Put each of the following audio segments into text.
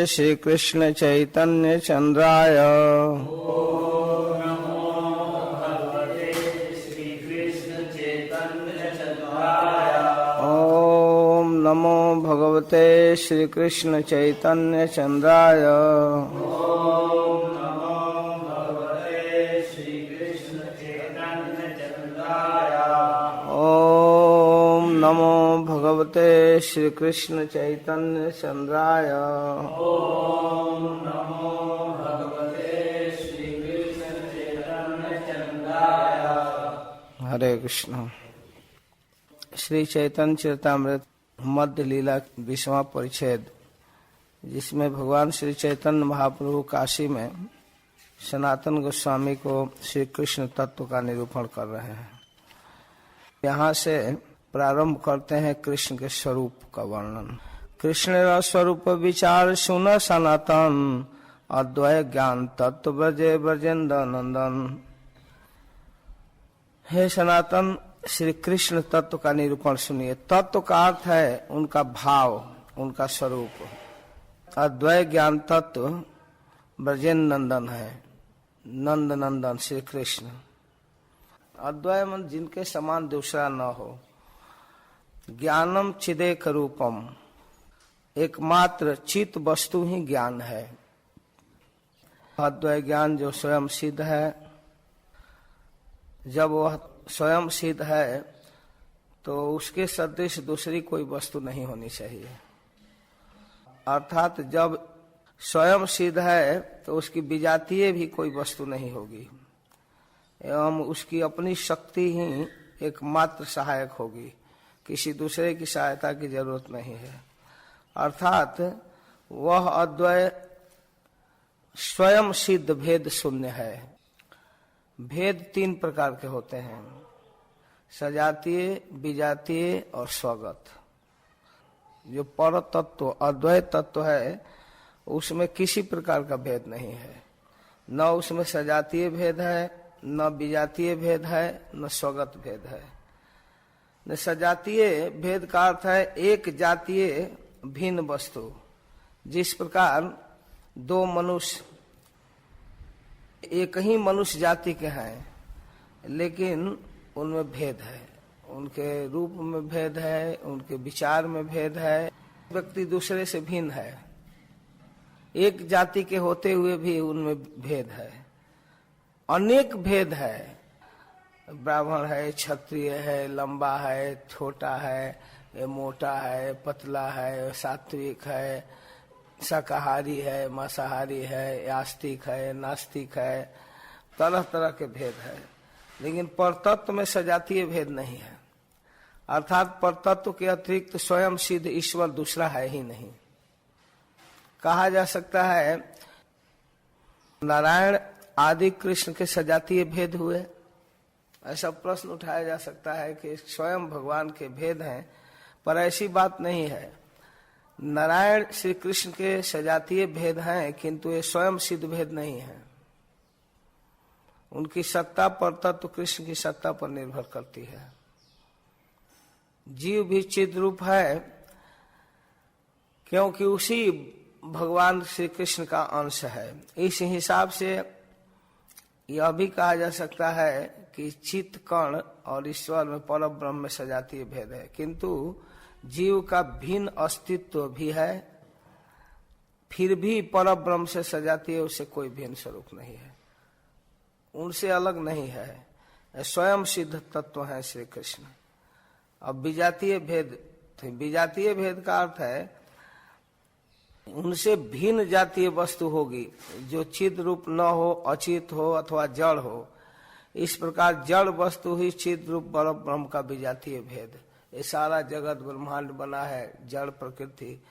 श्री कृष्ण चैतन्य चंद्राय। ओम नमो भगवते श्री कृष्ण चैतन्य चंद्राय। ओम नमो भगवते श्री कृष्ण चैतन्य चंद्राय। ओम नमो भगवते श्री कृष्ण चैतन्य चंद्राय। हरे कृष्ण। श्री चैतन्य चरितामृत मध्य लीला 20वां परिच्छेद, जिसमें भगवान श्री चैतन्य महाप्रभु काशी में सनातन गोस्वामी को श्री कृष्ण तत्व का निरूपण कर रहे हैं। यहाँ से प्रारंभ करते हैं कृष्ण के स्वरूप का वर्णन। कृष्ण का स्वरूप विचार सुन सनातन, अद्वय ज्ञान तत्व ब्रजे ब्रजेंद्र नंदन। हे सनातन, श्री कृष्ण तत्व का निरूपण सुनिए। तत्व का अर्थ है उनका भाव, उनका स्वरूप। अद्वय ज्ञान तत्व ब्रजेंद्र नंदन है, नंद नंदन श्री कृष्ण। अद्वय मन जिनके समान दूसरा न हो। ज्ञानम चिदेक रूपम, एकमात्र चित वस्तु ही ज्ञान है। अद्वय ज्ञान जो स्वयं सिद्ध है, जब वह स्वयं सिद्ध है तो उसके सदृश दूसरी कोई वस्तु नहीं होनी चाहिए। अर्थात जब स्वयं सिद्ध है तो उसकी विजातीय भी कोई वस्तु नहीं होगी, एवं उसकी अपनी शक्ति ही एकमात्र सहायक होगी। किसी दूसरे की सहायता की जरूरत नहीं है। अर्थात वह अद्वय स्वयं सिद्ध भेद शून्य है। भेद 3 प्रकार के होते हैं, सजातीय, विजातीय और स्वगत। जो पर तत्व अद्वय तत्व है उसमें किसी प्रकार का भेद नहीं है। न उसमें सजातीय भेद है, न विजातीय भेद है, न स्वगत भेद है। न सजातीय भेद का अर्थ है एक जातीय भिन्न वस्तु। जिस प्रकार 2 मनुष्य एक ही मनुष्य जाति के हैं, लेकिन उनमें भेद है। उनके रूप में भेद है, उनके विचार में भेद है। व्यक्ति दूसरे से भिन्न है। एक जाति के होते हुए भी उनमें भेद है। अनेक भेद है। ब्राह्मण है, क्षत्रिय है, लंबा है, छोटा है, मोटा है, पतला है, सात्विक है, शाकाहारी है, मांसाहारी है, आस्तिक है, नास्तिक है। तरह तरह के भेद है। लेकिन परतत्व में सजातीय भेद नहीं है। अर्थात परतत्व के अतिरिक्त स्वयं सिद्ध ईश्वर दूसरा है ही नहीं। कहा जा सकता है नारायण आदि कृष्ण के सजातीय भेद हुए। ऐसा प्रश्न उठाया जा सकता है कि स्वयं भगवान के भेद हैं, पर ऐसी बात नहीं है। नारायण श्री कृष्ण के सजातीय भेद हैं, किंतु ये स्वयं सिद्ध भेद नहीं है। उनकी सत्ता पर तत्व कृष्ण की सत्ता पर निर्भर करती है। जीव भी चिद रूप है, क्योंकि उसी भगवान श्री कृष्ण का अंश है। इस हिसाब से यह भी कहा जा सकता है कि चित्त कण और ईश्वर में पर ब्रह्म में सजातीय भेद है, किंतु जीव का भिन्न अस्तित्व भी है। फिर भी पर ब्रह्म से सजातीय उससे कोई भिन्न स्वरूप नहीं है, उनसे अलग नहीं है। स्वयं सिद्ध तत्व है श्री कृष्ण। अब विजातीय भेद, विजातीय भेद का अर्थ है उनसे भिन्न जातीय वस्तु होगी जो चिद रूप न हो, अचित हो अथवा जड़ हो। इस प्रकार जड़ वस्तु ही चिद रूप पर ब्रह्म का विजातीय भेद। ये सारा जगत ब्रह्मांड बना है जड़ प्रकृति,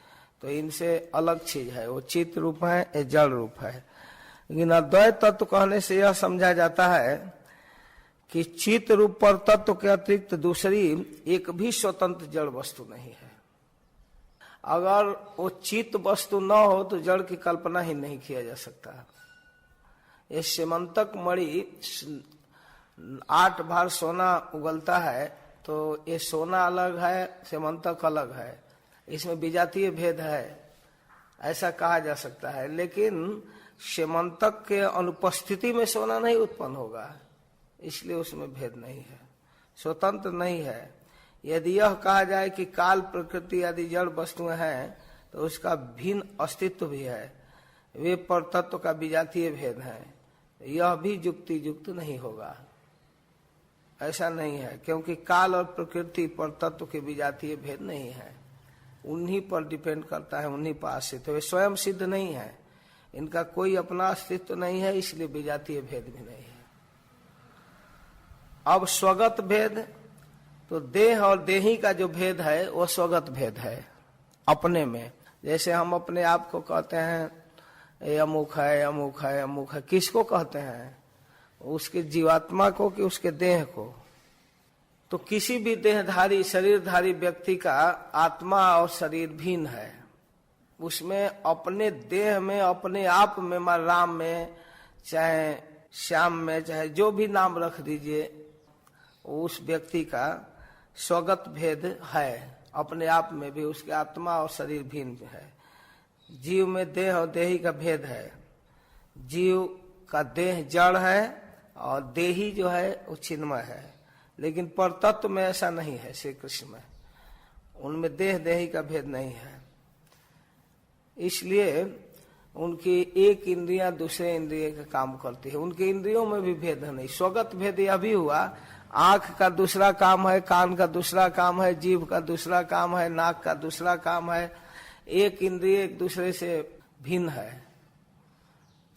तो इनसे अलग चीज है। वो चित रूप है, ये जड़ रूप है। लेकिन अद्वैत तत्व कहने से यह समझा जाता है कि चित रूप पर तत्व के अतिरिक्त दूसरी एक भी स्वतंत्र जड़ वस्तु नहीं है। अगर वो चित वस्तु न हो तो जड़ की कल्पना ही नहीं किया जा सकता। ये सीमंतक मणि 8 बार सोना उगलता है, तो ये सोना अलग है, सीमंतक अलग है। इसमें विजातीय भेद है। ऐसा कहा जा सकता है। लेकिन सेमंतक के अनुपस्थिति में सोना नहीं उत्पन्न होगा, इसलिए उसमें भेद नहीं है, स्वतंत्र नहीं है। यदि यह कहा जाए कि काल प्रकृति आदि जड़ वस्तुएं हैं तो उसका भिन्न अस्तित्व भी है, वे परतत्व का विजातीय भेद है, यह भी युक्ति युक्त नहीं होगा। ऐसा नहीं है, क्योंकि काल और प्रकृति परतत्व के विजातीय भेद नहीं है, उन्हीं पर डिपेंड करता है, उन्हीं पर आश्रित है, वे स्वयं सिद्ध नहीं है, इनका कोई अपना अस्तित्व नहीं है, इसलिए विजातीय भेद भी नहीं है। अब स्वगत भेद, तो देह और देही का जो भेद है वो स्वगत भेद है अपने में। जैसे हम अपने आप को कहते हैं ये अमुक है, अमुक है, अमुक है, किसको कहते हैं? उसके जीवात्मा को कि उसके देह को? तो किसी भी देहधारी शरीरधारी व्यक्ति का आत्मा और शरीर भिन्न है, उसमें अपने देह में, अपने आप में, राम में, चाहे श्याम में, चाहे जो भी नाम रख दीजिए, उस व्यक्ति का स्वगत भेद है, अपने आप में भी उसके आत्मा और शरीर भिन्न है। जीव में देह और देही का भेद है, जीव का देह जड़ है और देही जो है वो चिन्मय है, लेकिन परतत्व में ऐसा नहीं है। श्री कृष्ण में उनमें देह देही का भेद नहीं है, इसलिए उनकी एक इंद्रियां दूसरे इंद्रिय का काम करती है, उनके इंद्रियों में भी भेद नहीं। स्वगत भेद यह भी हुआ, आंख का दूसरा काम है, कान का दूसरा काम है, जीभ का दूसरा काम है, नाक का दूसरा काम है, एक इंद्रिय एक दूसरे से भिन्न है।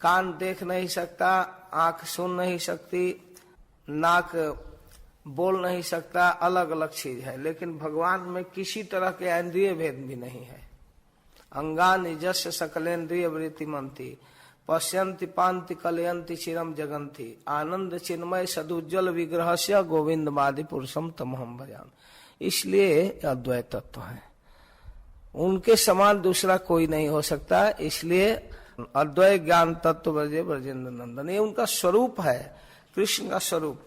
कान देख नहीं सकता, आंख सुन नहीं सकती, नाक बोल नहीं सकता, अलग अलग चीज है। लेकिन भगवान में किसी तरह के इंद्रिय भेद भी नहीं है। अंगानि जस्य सकलेन्द्रिय वृत्तिमंती पश्यन्ति पान्ति कलयन्ति चिरम जगन्ति आनंद चिन्मय सदुज्जल विग्रह से गोविंदमादि पुरुषम तमहम भजामि। इसलिए अद्वैत तत्व है, उनके समान दूसरा कोई नहीं हो सकता। इसलिए अद्वैत ज्ञान तत्व ब्रजे ब्रजेंद्र नंदन, ये उनका स्वरूप है, कृष्ण का स्वरूप।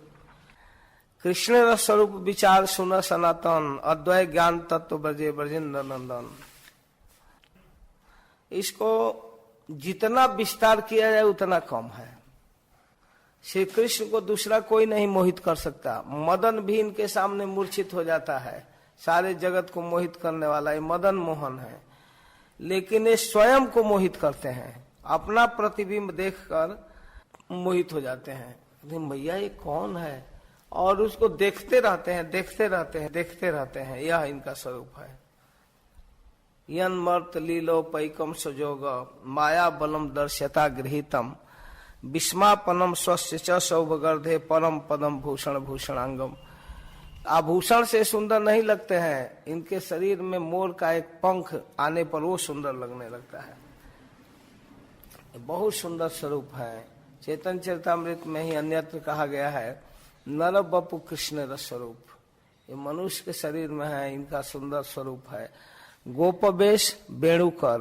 कृष्ण का स्वरूप विचार सुन सनातन, अद्वैत ज्ञान तत्व ब्रजे ब्रजेंद्र नंदन। इसको जितना विस्तार किया जाए उतना कम है। श्री कृष्ण को दूसरा कोई नहीं मोहित कर सकता। मदन भी इनके सामने मूर्छित हो जाता है, सारे जगत को मोहित करने वाला ये मदन मोहन है, लेकिन ये स्वयं को मोहित करते हैं, अपना प्रतिबिंब देखकर मोहित हो जाते हैं। भैया ये कौन है? और उसको देखते रहते हैं, देखते रहते हैं, देखते रहते हैं। यह इनका स्वरूप है। यन्मर्त लीलो पैकम सजोग माया बलम दर्श्यता गृहीतम विस्मापनम स्वस्य च सौभगर्धे परम पदम भूषण भूषणांगम। आभूषण से सुंदर नहीं लगते हैं, इनके शरीर में मोर का एक पंख आने पर वो सुंदर लगने लगता है। बहुत सुंदर स्वरूप है। चैतन्य चरितामृत में ही अन्यत्र कहा गया है, नर बपु कृष्ण रस स्वरूप। ये मनुष्य के शरीर में है, इनका सुंदर स्वरूप है। गोपवेश वेणुकर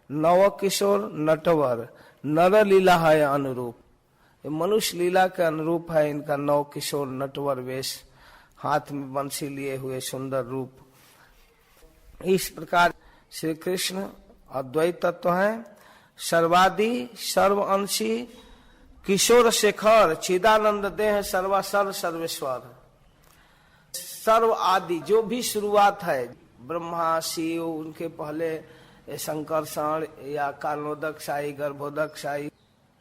नव किशोर नटवर नर लीला है अनुरूप। ये मनुष्य लीला के अनुरूप है इनका नव किशोर नटवर वेश, हाथ में बंसी लिए हुए सुंदर रूप। इस प्रकार श्री कृष्ण अद्वैत तत्व है, सर्वादि सर्वअंशी किशोर शेखर चिदानंद देह सर्वासर सर्वेश्वर। सर्व आदि जो भी शुरुआत है, ब्रह्मा शिव, उनके पहले शंकरषण या कारणोदक साई, गर्भोदक साई,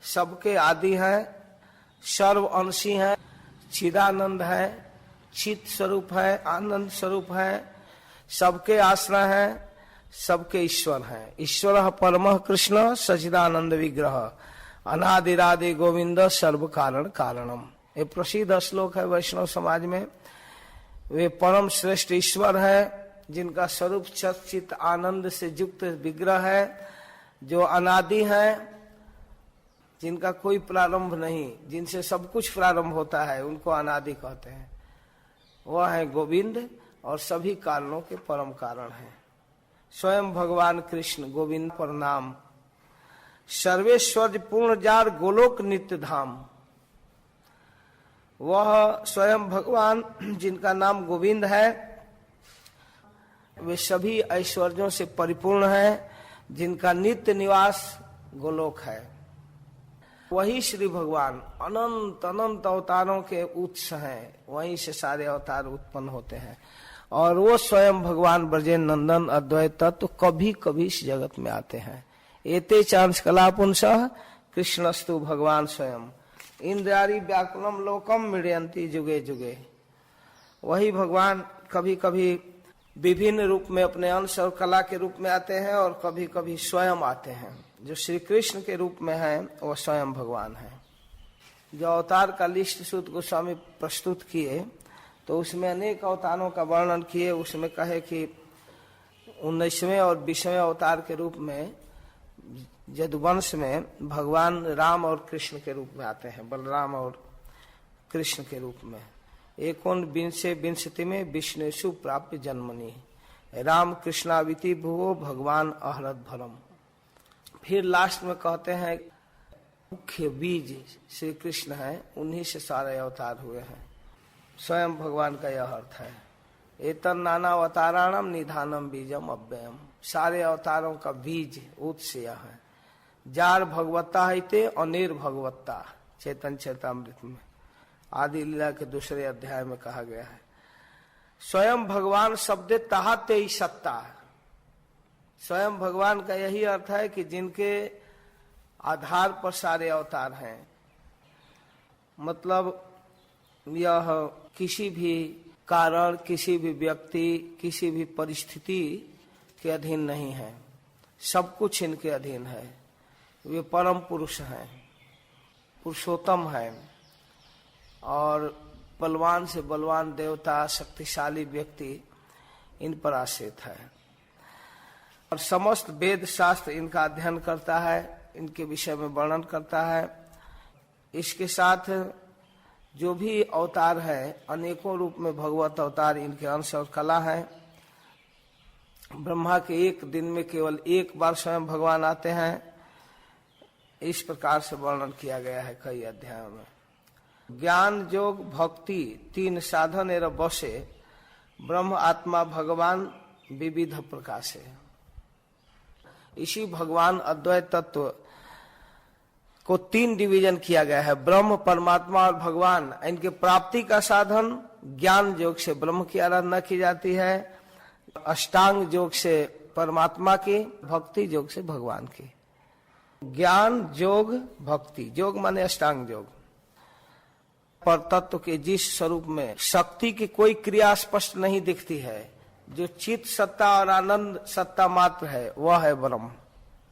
सबके आदि हैं, सर्व अंशी हैं, चिदानंद है, चित स्वरूप है, आनंद स्वरूप है, सबके आश्रय हैं, सबके ईश्वर हैं। ईश्वर परमः कृष्ण सच्चिदानंद विग्रह अनादिरादि गोविंद सर्व कारण कारणम। ये प्रसिद्ध श्लोक है वैष्णव समाज में। वे परम श्रेष्ठ ईश्वर है, जिनका स्वरूप सच्चित आनंद से युक्त विग्रह है, जो अनादि है, जिनका कोई प्रारंभ नहीं, जिनसे सब कुछ प्रारंभ होता है, उनको अनादि कहते हैं। वह है गोविंद और सभी कारणों के परम कारण हैं। स्वयं भगवान कृष्ण गोविंद पर नाम, सर्वेश्वर पूर्ण जार गोलोक नित्य धाम। वह स्वयं भगवान जिनका नाम गोविंद है, वे सभी ऐश्वर्यों से परिपूर्ण है, जिनका नित्य निवास गोलोक है। वही श्री भगवान अनंत अनंत अवतारों के उत्स हैं, वहीं से सारे अवतार उत्पन्न होते हैं। और वो स्वयं भगवान ब्रजेंद्र नंदन अद्वैत तत्व कभी कभी इस जगत में आते हैं। एते चांस कला पुंसः कृष्णस्तु भगवान स्वयं इंद्रारी व्याकुलम लोकम मृडयन्ति जुगे जुगे। वही भगवान कभी कभी विभिन्न रूप में अपने अंश और कला के रूप में आते हैं और कभी कभी स्वयं आते हैं। जो श्री कृष्ण के रूप में है वो स्वयं भगवान है। जो अवतार का लिस्ट सूत गोस्वामी प्रस्तुत किए तो उसमें अनेक अवतारों का वर्णन किए। उसमें कहे कि 19वें और 20वें अवतार के रूप में यदुवंश में भगवान राम और कृष्ण के रूप में आते हैं, बलराम और कृष्ण के रूप में। एकोन विंशे विंशति में विष्णुषु प्राप्य जन्मनि राम कृष्णाविति भुवो भगवान अहरत भरम। फिर लास्ट में कहते हैं मुख्य बीज श्री कृष्ण है, उन्हीं से सारे अवतार हुए हैं। स्वयं भगवान का यह अर्थ है। एतन नाना अवताराणम निधानम बीजम अव्ययम। सारे अवतारों का बीज उत्स यह है। जार भगवत्ता है अनिर भगवत्ता चेतन चेतामृत में आदि लीला के दूसरे अध्याय में कहा गया है। स्वयं भगवान शब्द ताहते ही सत्ता। स्वयं भगवान का यही अर्थ है कि जिनके आधार पर सारे अवतार हैं। मतलब यह किसी भी कारण, किसी भी व्यक्ति, किसी भी परिस्थिति के अधीन नहीं है, सब कुछ इनके अधीन है। वे परम पुरुष हैं, पुरुषोत्तम हैं और बलवान से बलवान देवता, शक्तिशाली व्यक्ति इन पर आश्रित है। और समस्त वेद शास्त्र इनका अध्ययन करता है, इनके विषय में वर्णन करता है। इसके साथ जो भी अवतार है अनेकों रूप में भगवत अवतार इनके अंश और कला है। ब्रह्मा के एक दिन में केवल एक बार स्वयं भगवान आते हैं, इस प्रकार से वर्णन किया गया है कई अध्यायों में। ज्ञान योग भक्ति तीन साधन एवं बसे ब्रह्म आत्मा भगवान विविध प्रकाशे। इसी भगवान अद्वैत तत्व को तीन डिवीजन किया गया है। ब्रह्म, परमात्मा और भगवान, इनके प्राप्ति का साधन ज्ञान योग से ब्रह्म की आराधना की जाती है, अष्टांग योग से परमात्मा की, भक्ति योग से भगवान की। ज्ञान योग भक्ति, योग माने अष्टांग योग। पर तत्व के जिस स्वरूप में शक्ति की कोई क्रिया स्पष्ट नहीं दिखती है, जो चित्त सत्ता और आनंद सत्ता मात्र है, वह है ब्रह्म।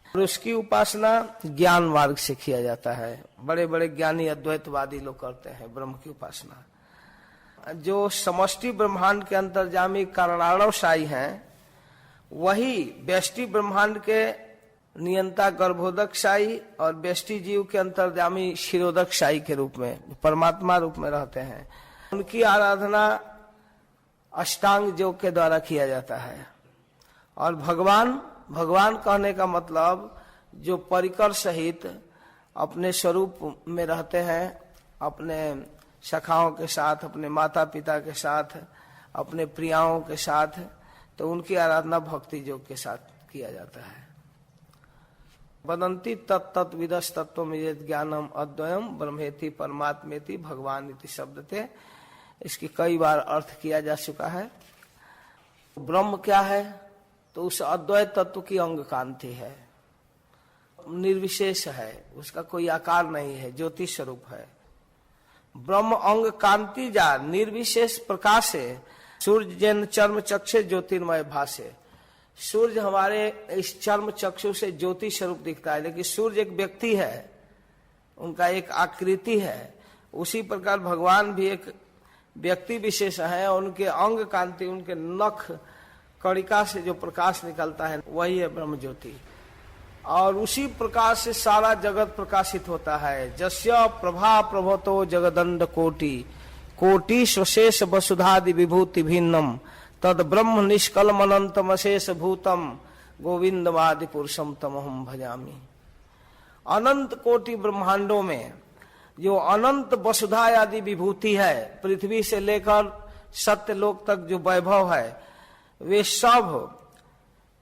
और उसकी उपासना ज्ञान मार्ग से किया जाता है। बड़े बड़े ज्ञानी अद्वैतवादी लोग करते हैं ब्रह्म की उपासना। जो समष्टि ब्रह्मांड के अंतर्जामी कारणाणवशायी हैं, वही व्यष्टि ब्रह्मांड के नियंता गर्भोदकशायी और व्यष्टि जीव के अंतर्जामी शिरोदकशायी के रूप में परमात्मा रूप में रहते हैं। उनकी आराधना अष्टांग योग के द्वारा किया जाता है। और भगवान कहने का मतलब जो परिकर सहित अपने स्वरूप में रहते हैं, अपने सखाओं के साथ, अपने माता पिता के साथ, अपने प्रियाओं के साथ, तो उनकी आराधना भक्ति योग के साथ किया जाता है। वदंती तत्त विदस तत्व में ज्ञानम अद्वयम ब्रह्मेति परमात्मेति भगवान इति शब्दते। इसकी कई बार अर्थ किया जा चुका है। ब्रह्म क्या है? तो उस अद्वैत तत्व की अंग कांति है, निर्विशेष है, उसका कोई आकार नहीं है, ज्योति स्वरूप है। ब्रह्म अंग कांति जा निर्विशेष प्रकाश है। सूर्य जैन चर्म चक्षे ज्योतिर्मय भासे। सूर्य हमारे इस चर्म चक्षु से ज्योति स्वरूप दिखता है, लेकिन सूर्य एक व्यक्ति है, उनका एक आकृति है। उसी प्रकार भगवान भी एक व्यक्ति विशेष है। उनके अंग कांति, उनके नख कणिका से जो प्रकाश निकलता है वही है ब्रह्म ज्योति। और उसी प्रकाश से सारा जगत प्रकाशित होता है। जस्य प्रभा प्रभतो जगदंड कोटि कोटि स्वशेष वसुधादि विभूति भिन्नम तद ब्रह्म निष्कलम अनंतम अशेष भूतम गोविंदवादि पुरुषम तमहम भजामि। अनंत कोटि ब्रह्मांडों में जो अनंत वसुधा आदि विभूति है, पृथ्वी से लेकर सत्यलोक तक जो वैभव है, वे सब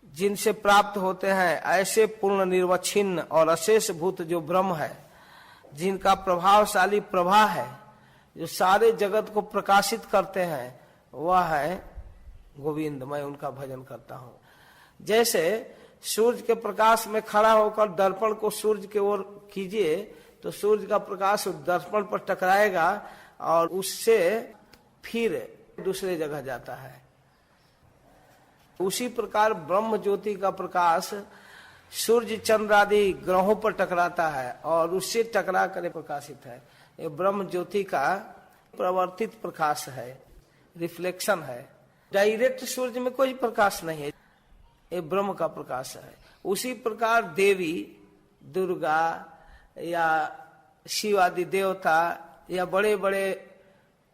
जिनसे प्राप्त होते हैं, ऐसे पूर्ण निर्वच्छिन्न और अशेष भूत जो ब्रह्म है, जिनका प्रभावशाली प्रभा है, जो सारे जगत को प्रकाशित करते हैं, वह है गोविंद। मैं उनका भजन करता हूँ। जैसे सूर्य के प्रकाश में खड़ा होकर दर्पण को सूर्य की ओर कीजिए तो सूर्य का प्रकाश दर्पण पर टकराएगा और उससे फिर दूसरे जगह जाता है। उसी प्रकार ब्रह्म ज्योति का प्रकाश सूर्य चंद्र आदि ग्रहों पर टकराता है और उससे टकरा कर प्रकाशित है। ये ब्रह्म ज्योति का प्रवर्तित प्रकाश है, रिफ्लेक्शन है। डायरेक्ट सूर्य में कोई प्रकाश नहीं है, ये ब्रह्म का प्रकाश है। उसी प्रकार देवी दुर्गा या शिव आदि देवता या बड़े बड़े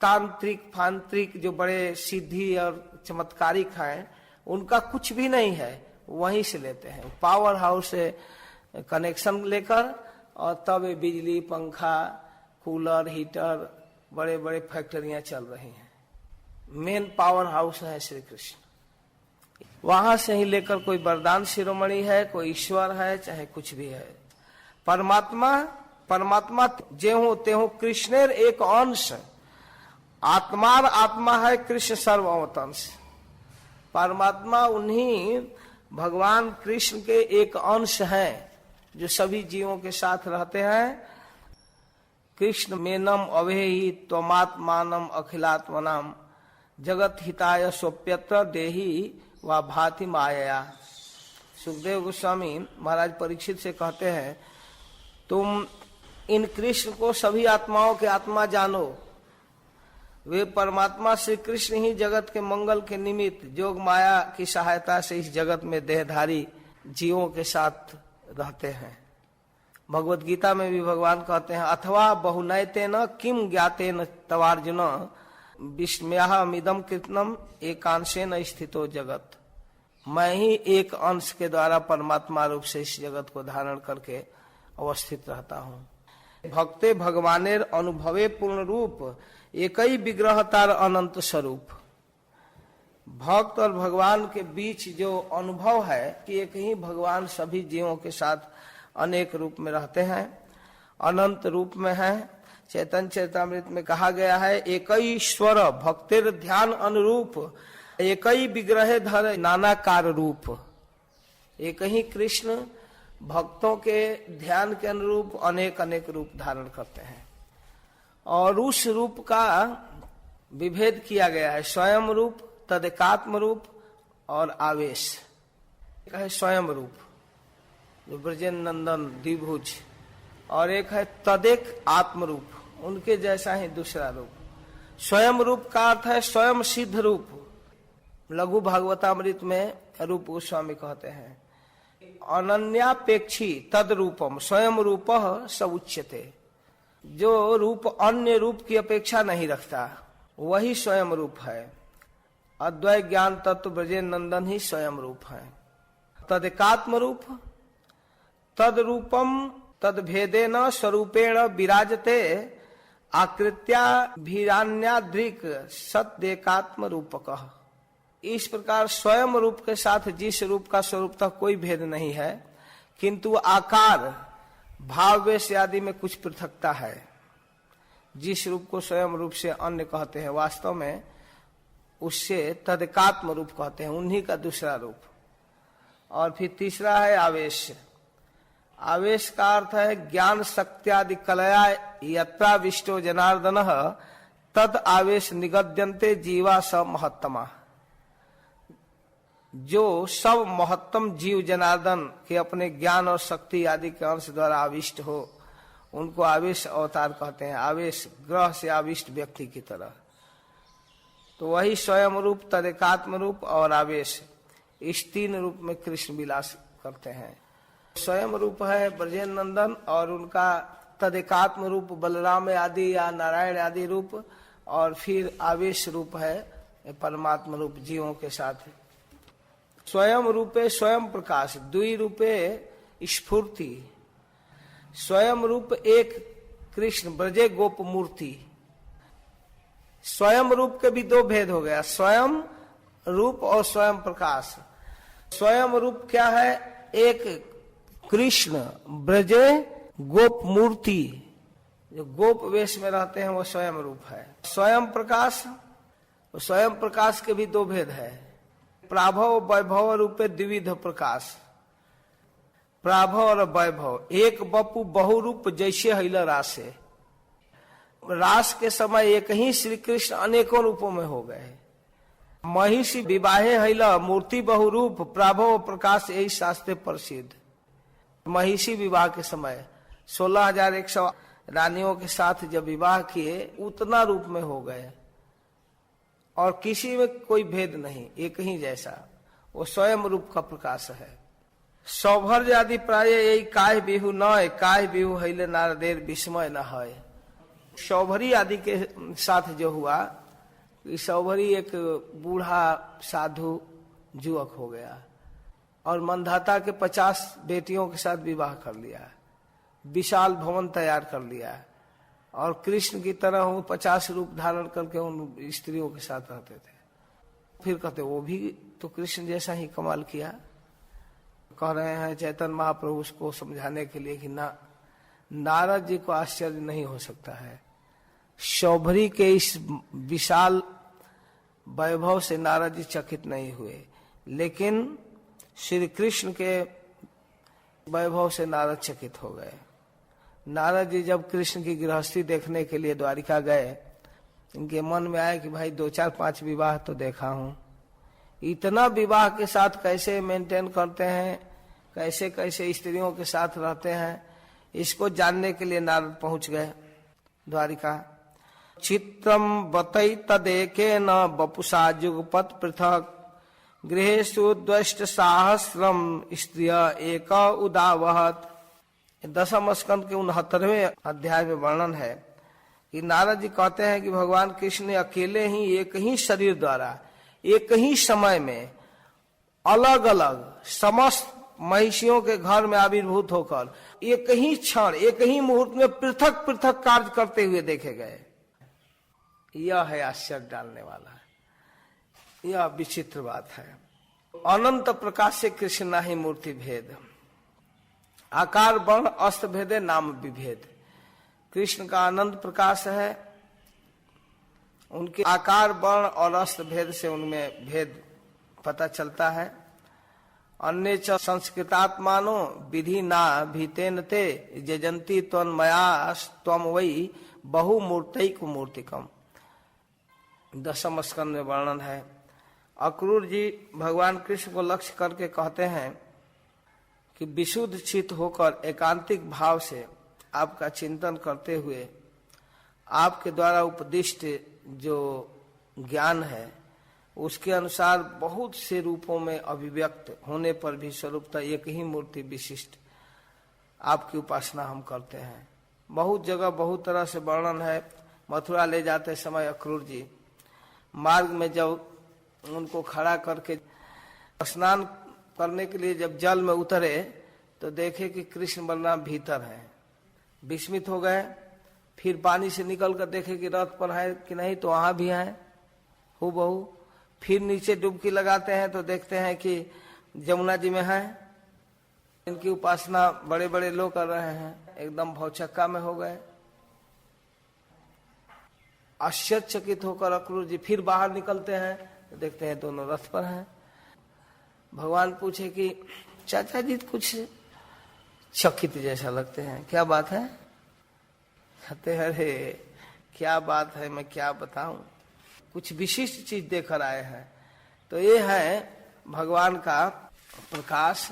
तांत्रिक फांत्रिक जो बड़े सिद्धि और चमत्कारिक हैं, उनका कुछ भी नहीं है, वहीं से लेते हैं। पावर हाउस से कनेक्शन लेकर और तब बिजली, पंखा, कूलर, हीटर, बड़े बड़े फैक्ट्रियां चल रही हैं। मेन पावर हाउस है श्री कृष्ण। वहां से ही लेकर कोई वरदान शिरोमणि है, कोई ईश्वर है, चाहे कुछ भी है। परमात्मा जेहू तेहू कृष्णेर एक अंश, आत्मार आत्मा है कृष्ण सर्वअवतंस। परमात्मा उन्हीं भगवान कृष्ण के एक अंश हैं जो सभी जीवों के साथ रहते हैं। कृष्ण मेनम अवेहि त्वमात्मानम अखिलात्मनाम जगत हिताय सोप्यत्र देहि वा भाति माया। सुखदेव गोस्वामी महाराज परीक्षित से कहते हैं, तुम इन कृष्ण को सभी आत्माओं के आत्मा जानो। वे परमात्मा श्री कृष्ण ही जगत के मंगल के निमित्त जोग माया की सहायता से इस जगत में देहधारी जीवों के साथ रहते हैं। भगवत गीता में भी भगवान कहते हैं, अथवा बहुनयतेन किम ज्ञातेन तवार्जुन विस्मयामिदं कृत्स्नम एकांशेन स्थितो जगत। मैं ही एक अंश के द्वारा परमात्मा रूप से इस जगत को धारण करके अवस्थित रहता हूँ। भक्ते भगवानेर अनुभवे पूर्ण रूप एकई विग्रह तार अनंत स्वरूप। भक्त और भगवान के बीच जो अनुभव है कि एक ही भगवान सभी जीवों के साथ अनेक रूप में रहते हैं, अनंत रूप में है। चैतन्य चरितामृत में कहा गया है, एकई ईश्वर भक्तिर ध्यान अनुरूप एकई विग्रह धर नानाकार रूप। एक ही कृष्ण भक्तों के ध्यान के अनुरूप अनेक अनेक रूप धारण करते हैं और उस रूप का विभेद किया गया है। स्वयं रूप, तदेकात्म रूप और आवेश। एक है स्वयं रूप जो ब्रजेन नंदन द्विभुज, और एक है तदेक आत्म रूप, उनके जैसा ही दूसरा रूप। स्वयं रूप का अर्थ है स्वयं सिद्ध रूप। लघु भागवतामृत में रूप गोस्वामी कहते हैं, अनन्यापेक्षी तद रूपम स्वयं रूप स उच्यते। जो रूप अन्य रूप की अपेक्षा नहीं रखता वही स्वयं रूप है। अद्वैत ज्ञान तत्व ब्रजेन नंदन ही स्वयं रूप है। तदेकात्म रूप, तद रूपम तद भेदेन स्वरूपेण विराजते आकृत्या भीरान्याद्रिक सत्देकात्म रूपकः। इस प्रकार स्वयं रूप के साथ जिस रूप का स्वरूप तक कोई भेद नहीं है, किंतु आकार भाव वेश आदि में कुछ पृथकता है। जिस रूप को स्वयं रूप से अन्य कहते हैं, वास्तव में उससे तदेकात्म रूप कहते हैं, उन्हीं का दूसरा रूप। और फिर तीसरा है आवेश। आवेश का अर्थ है ज्ञान शक्त्यादि कलया यत्रा विष्टो जनार्दन तद आवेश निगद्यन्ते जीवा स महत्तमा। जो सब महत्तम जीव जनार्दन के अपने ज्ञान और शक्ति आदि के अंश द्वारा आविष्ट हो, उनको आवेश अवतार कहते हैं। आवेश ग्रह से आविष्ट व्यक्ति की तरह। तो वही स्वयं रूप, तदेकात्म रूप और आवेश, इस तीन रूप में कृष्ण विलास करते हैं। स्वयं रूप है ब्रजेन नंदन और उनका तदेकात्म रूप बलराम आदि या नारायण आदि रूप, और फिर आवेश रूप है परमात्मा रूप जीवों के साथ। स्वयं रूपे स्वयं प्रकाश, द्वि रूपे स्फूर्ति। स्वयं रूप एक कृष्ण ब्रजे गोप मूर्ति। स्वयं रूप के भी दो भेद हो गया, स्वयं रूप और स्वयं प्रकाश। स्वयं रूप क्या है? एक कृष्ण ब्रजे गोप मूर्ति, जो गोप वेश में रहते हैं वो स्वयं रूप है। स्वयं प्रकाश, स्वयं प्रकाश के भी दो भेद है, प्राभव वैभव रूपे द्विविध प्रकाश। प्राभव और वैभव, एक बपु बहुरूप जैसे हिल रासे। रास के समय एक ही श्री कृष्ण अनेकों रूपों में हो गए। महिषी विवाहे हिला मूर्ति बहुरूप प्राभव प्रकाश, यही शास्त्र प्रसिद्ध। महिषी विवाह के समय 16,100 रानियों के साथ जब विवाह किए उतना रूप में हो गए और किसी में कोई भेद नहीं, एक ही जैसा, वो स्वयं रूप का प्रकाश है। सौभर्य आदि प्राय यही काय बिहु नय, काय बिहु हिले नारदेर विस्मय न है। सौभरी आदि के साथ जो हुआ, सौभरी एक बूढ़ा साधु युवक हो गया और मंधाता के 50 बेटियों के साथ विवाह कर लिया, विशाल भवन तैयार कर लिया और कृष्ण की तरह वो 50 रूप धारण करके उन स्त्रियों के साथ रहते थे। फिर कहते वो भी तो कृष्ण जैसा ही कमाल किया। कह रहे हैं चैतन्य महाप्रभु उसको समझाने के लिए कि नारद जी को आश्चर्य नहीं हो सकता है। शौभरी के इस विशाल वैभव से नारद जी चकित नहीं हुए, लेकिन श्री कृष्ण के वैभव से नारद चकित हो गए। नारद जी जब कृष्ण की गृहस्थी देखने के लिए द्वारिका गए, इनके मन में आया कि भाई 2-4-5 विवाह तो देखा हूं, इतना विवाह के साथ कैसे मेंटेन करते हैं, कैसे कैसे स्त्रियों के साथ रहते हैं, इसको जानने के लिए नारद पहुंच गए द्वारिका। चित्रम बतई तदेके न बपुषा जुगपत पृथक गृहेषु द्वष्ट सहस्रम स्त्रिय एक उदावहत। 10वें स्कंद के 69वें अध्याय में वर्णन है कि नारद जी कहते हैं कि भगवान कृष्ण ने अकेले ही एक ही शरीर द्वारा एक ही समय में अलग अलग समस्त महिषियों के घर में आविर्भूत होकर एक ही क्षण एक ही मुहूर्त में पृथक पृथक कार्य करते हुए देखे गए। यह है आश्चर्य डालने वाला, यह विचित्र बात है। अनंत प्रकाश से कृष्ण नाही मूर्ति भेद, आकार वर्ण अस्त्र भेदे नाम विभेद। कृष्ण का अनंत प्रकाश है, उनके आकार वर्ण और अस्त्र भेद से उनमें भेद पता चलता है। अन्य च संस्कृतात्मानो विधि ना भीतेन ते जजंती त्वन्मया त्वम वही बहुमूर्तिक मूर्तिकम। 10वें स्कंद में वर्णन है। अक्रूर जी भगवान कृष्ण को लक्ष्य करके कहते हैं कि विशुद्ध चित्त होकर एकांतिक भाव से आपका चिंतन करते हुए आपके द्वारा उपदिष्ट जो ज्ञान है उसके अनुसार बहुत से रूपों में अभिव्यक्त होने पर भी स्वरूपतः एक ही मूर्ति विशिष्ट आपकी उपासना हम करते हैं। बहुत जगह बहुत तरह से वर्णन है। मथुरा ले जाते समय अक्रूर जी मार्ग में जब उनको खड़ा करके स्नान करने के लिए जब जल में उतरे तो देखे कि कृष्ण बलराम भीतर हैं, विस्मित हो गए। फिर पानी से निकल कर देखे कि रथ पर है कि नहीं, तो वहां भी है हूबहू। फिर नीचे डुबकी लगाते हैं तो देखते हैं कि जमुना जी में है। इनकी उपासना बड़े बड़े लोग कर रहे हैं, एकदम भौचक्का में हो गए। आश्चर्यचकित होकर अक्रूर जी फिर बाहर निकलते हैं तो देखते हैं दोनों रथ पर हैं। भगवान पूछे कि चाचा जी कुछ चकित जैसा लगते हैं, क्या बात है? कहते हैं अरे क्या बात है, मैं क्या बताऊं, कुछ विशिष्ट चीज देखकर आए हैं। तो ये है भगवान का प्रकाश।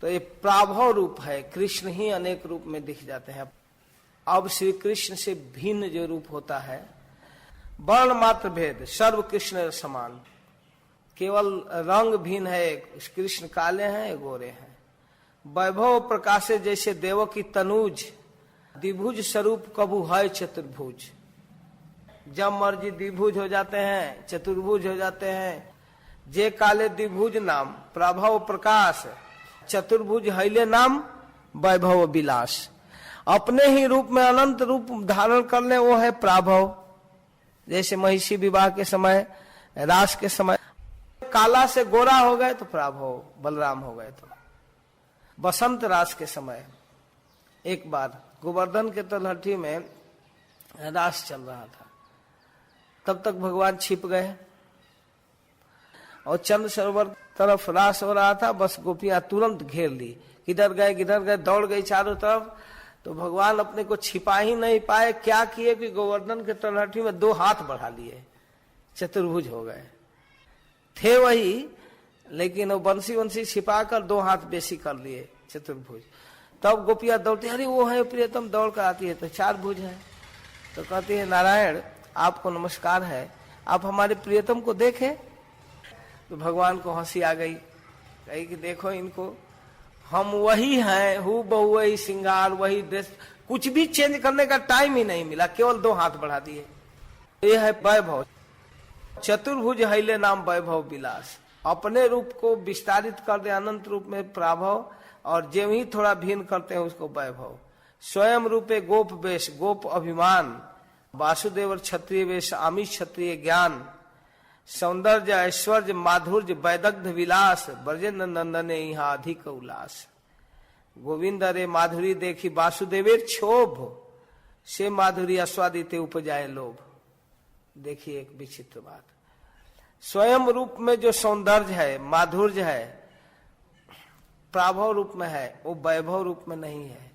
तो ये प्राभव रूप है, कृष्ण ही अनेक रूप में दिख जाते हैं। अब श्री कृष्ण से भिन्न जो रूप होता है, वर्ण मात्र भेद सर्व कृष्ण समान, केवल रंग भिन्न है। कृष्ण काले हैं, गोरे हैं। वैभव प्रकाशे जैसे देव की तनुज, द्विभुज स्वरूप कबू है चतुर्भुज। जब मर्जी द्विभुज हो जाते हैं, चतुर्भुज हो जाते हैं। जे काले द्विभुज नाम प्रभव प्रकाश, चतुर्भुज हैले नाम वैभव विलास। अपने ही रूप में अनंत रूप धारण कर ले, वो है प्राभव। जैसे महिषी विवाह के समय, रास के समय काला से गोरा हो गए तो प्रभु बलराम हो गए। तो बसंत रास के समय एक बार गोवर्धन के तलहटी में रास चल रहा था, तब तक भगवान छिप गए और चंद्र सरोवर तरफ रास हो रहा था। बस गोपियां तुरंत घेर ली, किधर गए दौड़ गई चारों तरफ। तो भगवान अपने को छिपा ही नहीं पाए, क्या किए कि गोवर्धन के तलहटी में 2 हाथ बढ़ा लिए, चतुर्भुज हो गए। थे वही, लेकिन वो बंसी छिपाकर 2 हाथ बेसी कर लिए, चतुर्भुज। तब गोपियां दौड़ती, अरे वो है प्रियतम, दौड़ कर आती है तो 4 भुज है। तो कहती है नारायण आपको नमस्कार है, आप हमारे प्रियतम को देखे। तो भगवान को हंसी आ गई, कही कि देखो इनको, हम वही हैं, हु बहु वही श्रृंगार, वही ड्रेस, कुछ भी चेंज करने का टाइम ही नहीं मिला, केवल 2 हाथ बढ़ा दिए। ये है वैभव, चतुर्भुज हैले नाम वैभव विलास। अपने रूप को विस्तारित कर दे अनंत रूप में प्राभव, और जो ही थोड़ा भिन्न करते हैं उसको वैभव। स्वयं रूपे गोप वेश, गोप अभिमान, वासुदेव क्षत्रिय वेश, आमिष क्षत्रिय ज्ञान, सौंदर्य ऐश्वर्य माधुर्य वैदग्ध विलास, ब्रजेंद्र नंदने यहाँ अधिक उल्लास। गोविंद रे माधुरी देखी वासुदेवेर क्षोभ, से माधुरी आस्वादिते उपजाए लोभ। देखिए एक विचित्र बात, स्वयं रूप में जो सौंदर्य है, माधुर्य है, प्राभव रूप में है, वो वैभव रूप में नहीं है।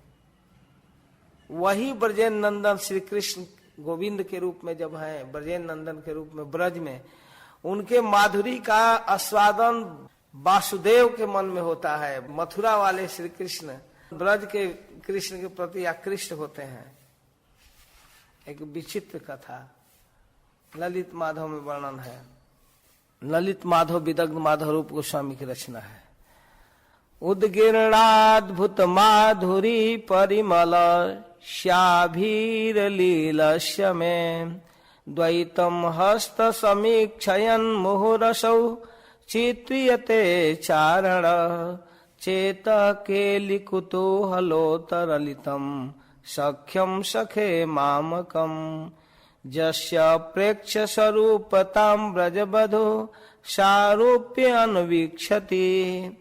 वही ब्रजेंद्र नंदन श्री कृष्ण गोविंद के रूप में जब है, ब्रजेंद्र नंदन के रूप में ब्रज में, उनके माधुरी का आस्वादन वासुदेव के मन में होता है। मथुरा वाले श्री कृष्ण ब्रज के कृष्ण के प्रति आकृष्ट होते हैं। एक विचित्र कथा ललित माधव में वर्णन है। ललित माधव विदग्ध माधव रूप गोस्वामी की रचना है। उद्गीर्णाद्भुत माधुरी परिमल श्याभीर लीलस्य में, द्वैतम हस्त समीक्षयन मुहुरसौ चित्रियते चारण, चेत केलि कुतूहलोतरलितम सख्यम सखे मामकम, जस्य प्रेक्ष स्वरूपतां ब्रजबधो सारूप्य अन्वीक्षति।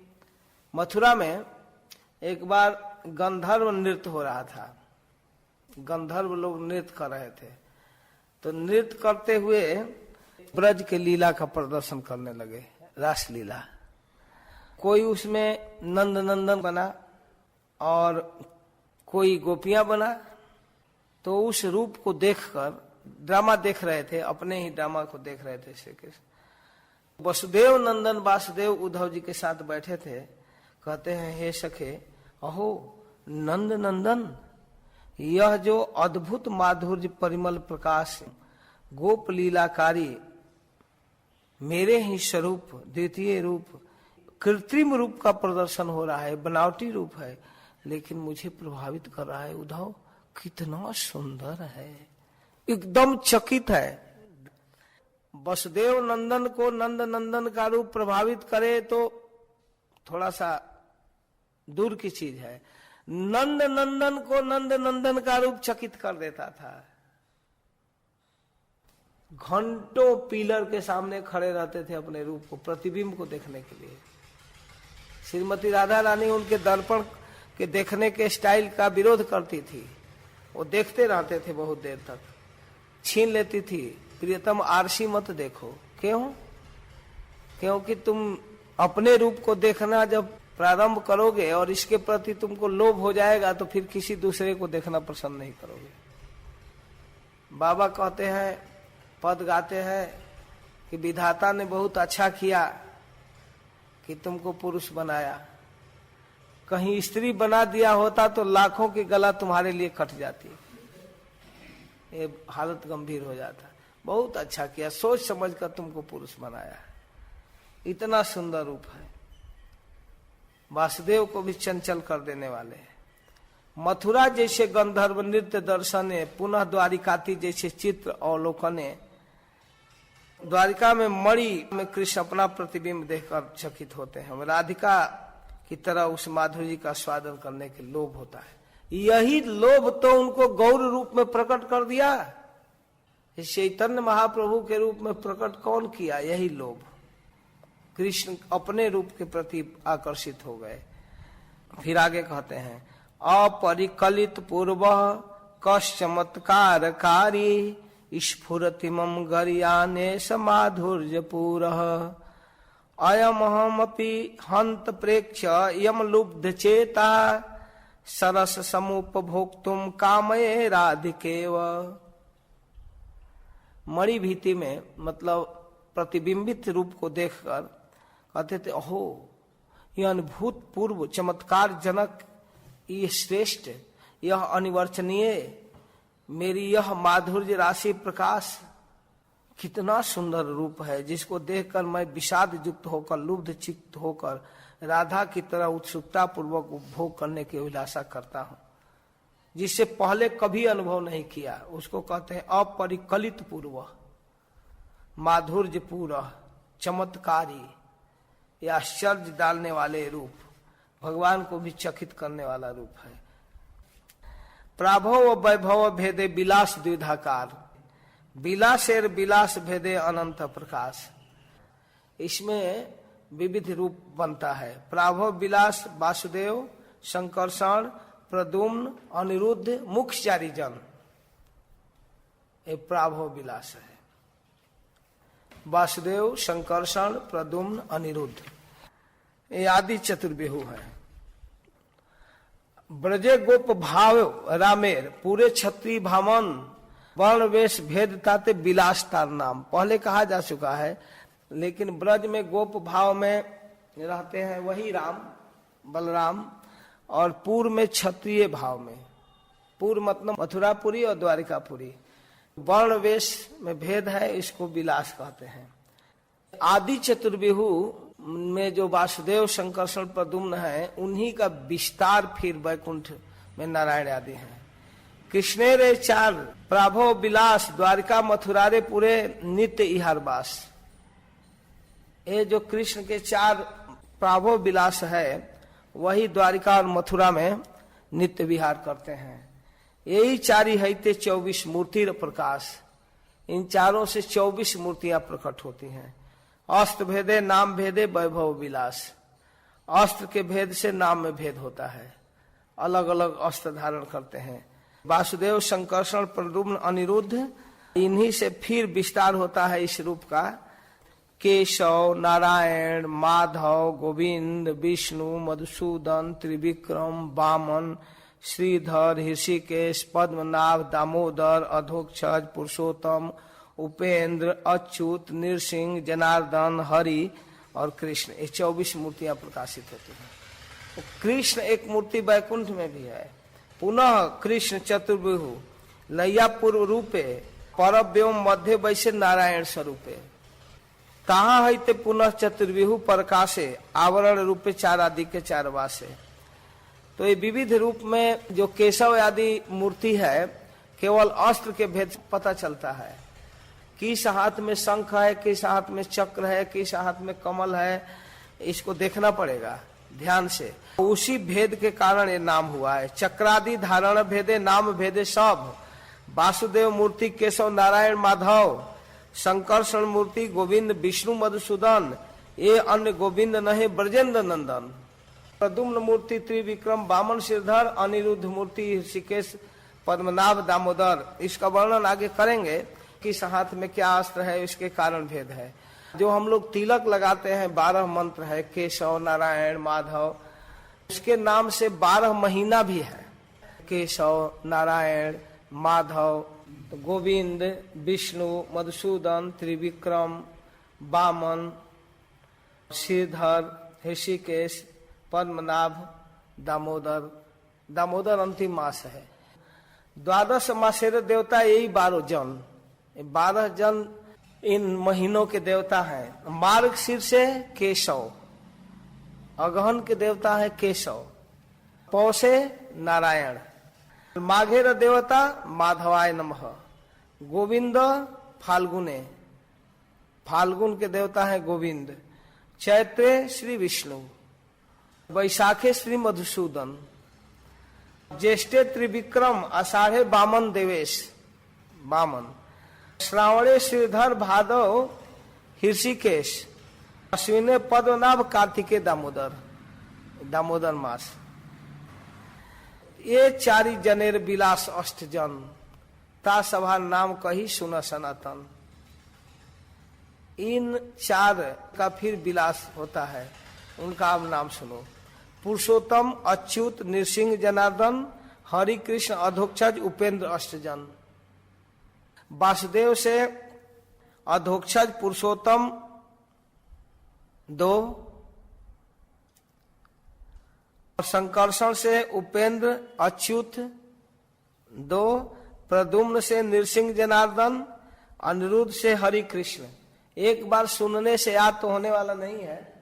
मथुरा में एक बार गंधर्व नृत्य हो रहा था, गंधर्व लोग नृत्य कर रहे थे। तो नृत्य करते हुए ब्रज के लीला का प्रदर्शन करने लगे, रास लीला। कोई उसमें नंद नंदन बना और कोई गोपियां बना। तो उस रूप को देखकर ड्रामा देख रहे थे, अपने ही ड्रामा को देख रहे थे श्री कृष्ण। वसुदेव नंदन वासुदेव उद्धव जी के साथ बैठे थे। कहते हैं हे सखे, अहो नंद नंदन, यह जो अद्भुत माधुर्य परिमल प्रकाश गोप लीलाकारी मेरे ही स्वरूप द्वितीय रूप कृत्रिम रूप का प्रदर्शन हो रहा है, बनावटी रूप है, लेकिन मुझे प्रभावित कर रहा है। उद्धव कितना सुंदर है, एकदम चकित है। वसुदेव नंदन को नंद नंदन का रूप प्रभावित करे तो थोड़ा सा दूर की चीज है, नंद नंदन को नंद नंदन का रूप चकित कर देता था। घंटों पिलर के सामने खड़े रहते थे अपने रूप को, प्रतिबिंब को देखने के लिए। श्रीमती राधा रानी उनके दर्पण के देखने के स्टाइल का विरोध करती थी। वो देखते रहते थे बहुत देर तक, छीन लेती थी, प्रियतम आरसी मत देखो। क्यों? क्योंकि तुम अपने रूप को देखना जब प्रारंभ करोगे और इसके प्रति तुमको लोभ हो जाएगा तो फिर किसी दूसरे को देखना पसंद नहीं करोगे। बाबा कहते हैं, पद गाते हैं कि विधाता ने बहुत अच्छा किया कि तुमको पुरुष बनाया, कहीं स्त्री बना दिया होता तो लाखों की गला तुम्हारे लिए कट जाती, ये हालत गंभीर हो जाता। बहुत अच्छा किया, सोच समझ कर तुमको पुरुष बनाया, इतना सुंदर रूप है। वासुदेव को भी चंचल कर देने वाले। मथुरा जैसे गंधर्व नृत्य दर्शने, पुनः द्वारिकाती जैसे चित्र अवलोकने, द्वारिका में मणि में कृष्ण अपना प्रतिबिंब देखकर चकित होते हैं। राधिका की तरह उस माधुरी का स्वादन करने के लोभ होता है। यही लोभ तो उनको गौर रूप में प्रकट कर दिया। चैतन्य महाप्रभु के रूप में प्रकट कौन किया? यही लोभ। कृष्ण अपने रूप के प्रति आकर्षित हो गए। फिर आगे कहते हैं अपरिकलित पूर्व कश चमत्कारकारी स्फुरतिमं गरियाने समाधुर्य पूरः अयमहमपि हंत प्रेक्ष्य यम लुब्ध चेता सरस समुपभोक्तुम कामये राधिकेव। मणिभीति में मतलब प्रतिबिंबित रूप को देखकर कहते थे ओहो यह अनुभूत पूर्व चमत्कार जनक, ये श्रेष्ठ, यह अनिवर्चनीय, मेरी यह माधुर्य राशि प्रकाश कितना सुंदर रूप है, जिसको देखकर मैं विषाद युक्त होकर लुब्ध चित्त होकर राधा की तरह उत्सुकता पूर्वक उपभोग करने की अभिलाषा करता हूँ, जिससे पहले कभी अनुभव नहीं किया। उसको कहते हैं अपरिकलित पूर्व, माधुर्य पूरा, चमत्कारी, या आश्चर्य डालने वाले रूप, भगवान को भी चकित करने वाला रूप है। प्राभव वैभव भेदे विलास द्विधाकार, विलासेर विलास भेदे अनंत प्रकाश। इसमें विविध रूप बनता है। प्राभव विलास वासुदेव, शंकरषण, प्रद्युम्न, अनिरुद्ध, मुख्य चारि जन, ये प्राभव विलास है। वासुदेव, शंकरषण, प्रद्युम्न, अनिरुद्ध, ये आदि चतुर्व्यूह है। ब्रजे गोप भाव रामेर पूरे क्षत्रिय भामन वर्ण वेश भेद ताते विलास तार नाम, पहले कहा जा चुका है। लेकिन ब्रज में गोप भाव में रहते हैं वही राम बलराम, और पूर्व में क्षत्रिय भाव में, पूर्व मतलब मथुरापुरी और द्वारिकापुरी, वर्ण वेश में भेद है, इसको विलास कहते हैं। आदि चतुर्व्यूह में जो वासुदेव, शंकरषण, प्रद्युम्न है, उन्हीं का विस्तार फिर वैकुंठ में नारायण आदि हैं। कृष्णेरे चार प्राभव विलास द्वारिका मथुरारे पूरे नित्य इहारवास, ये जो कृष्ण के चार प्राभव विलास है वही द्वारिका और मथुरा में नित्य विहार करते हैं। यही चारी हैते 24 मूर्ति प्रकाश, इन चारों से 24 मूर्तियां प्रकट होती हैं। अस्त्र भेदे नाम भेदे वैभव विलास, अस्त्र के भेद से नाम में भेद होता है, अलग अलग अस्त्र धारण करते हैं। वासुदेव, शंकरषण, प्रद्युम्न, अनिरुद्ध, इन्हीं से फिर विस्तार होता है इस रूप का। केशव, नारायण, माधव, गोविंद, विष्णु, मधुसूदन, त्रिविक्रम, वामन, श्रीधर, ऋषिकेश, पद्मनाभ, दामोदर, अधोक्षज, पुरुषोत्तम, उपेंद्र, अच्युत, नृसिंह, जनार्दन, हरि और कृष्ण, ये 24 मूर्तियां प्रकाशित होती हैं। तो कृष्ण एक मूर्ति वैकुंठ में भी है। पुनः कृष्ण चतुर्व्यूह लैया पूर्व रूपे परव्योम मध्य वैसे नारायण स्वरूपे, कहाँ है ते पुनः चतुर्व्यूह प्रकाशे आवरण रूपे चार आदि के चार वासे। तो ये विविध रूप में जो केशव आदि मूर्ति है, केवल अस्त्र के भेद पता चलता है। किस हाथ में शंख है, किस हाथ में चक्र है, किस हाथ में कमल है, इसको देखना पड़ेगा ध्यान से। उसी भेद के कारण ये नाम हुआ है। चक्रादि धारण भेदे नाम भेदे सब, वासुदेव मूर्ति केशव नारायण माधव, शंकरषण मूर्ति गोविंद विष्णु मधुसूदन, ये अन्य गोविंद नहीं ब्रजेंद्र नंदन। प्रद्युम्न मूर्ति त्रिविक्रम वामन श्रीधर, अनिरुद्ध मूर्ति ऋषिकेश पद्मनाभ दामोदर। इसका वर्णन आगे करेंगे, किस हाथ में क्या अस्त्र है, इसके कारण भेद है। जो हम लोग तिलक लगाते हैं 12 मंत्र है, केशव नारायण माधव, उसके नाम से 12 महीना भी है। केशव नारायण माधव, गोविंद विष्णु मधुसूदन त्रिविक्रम वामन श्रीधर ऋषिकेश पद्मनाभ दामोदर। दामोदर अंतिम मास है। 12 मासेर देवता यही 12 जन, 12 जन इन महीनों के देवता हैं। मार्ग शीर्ष से केशव, अगहन के देवता है केशव, पौ से नारायण, माघेर देवता माधवाय नमः, गोविंद फाल्गुने, फाल्गुन के देवता है गोविंद, चैत्रे श्री विष्णु, वैशाखे श्री मधुसूदन, ज्येष्ठे त्रिविक्रम, आषाढ़े वामन देवेश वामन, श्रावणे श्रीधर, भादव ऋषिकेश, अश्विने पद्मनाभ कार्तिके दामोदर, दामोदर मास। ये चारि जनेर विलास अष्टजन, ता सभा नाम कही सुन सनातन। इन चार का फिर विलास होता है, उनका अब नाम सुनो। पुरुषोत्तम, अच्युत, नृसिंह, जनार्दन, हरि कृष्ण, अधोक्षज, उपेंद्र, अष्टजन। वासुदेव से अधोक्षज पुरुषोत्तम 2, और संकर्षण से उपेंद्र अच्युत 2, प्रद्युम्न से नृसिंह जनार्दन, अनिरुद्ध से हरि कृष्ण। एक बार सुनने से याद तो होने वाला नहीं है,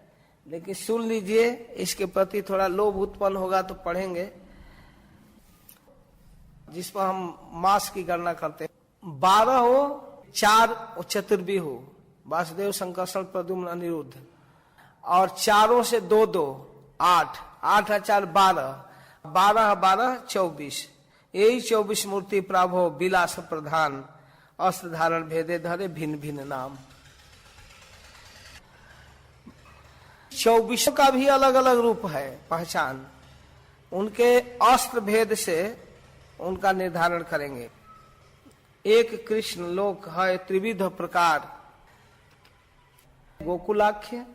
लेकिन सुन लीजिए, इसके प्रति थोड़ा लोभ उत्पन्न होगा तो पढ़ेंगे। जिस पर हम मास की गणना करते हैं, 12 हो, 4 चतुर्वी हो, वासुदेव, संकर्षण, प्रद्युम्न, अनिरुद्ध, और चारों से 2-2, 8, 8 और 4 12, 12 12 24। यही 24 मूर्ति प्राभो विलास प्रधान, अस्त्र धारण भेदे धरे भिन्न भिन्न नाम। 24 का भी अलग अलग रूप है, पहचान उनके अस्त्र भेद से उनका निर्धारण करेंगे। एक कृष्ण लोक है त्रिविध प्रकार, गोकुलाख्य,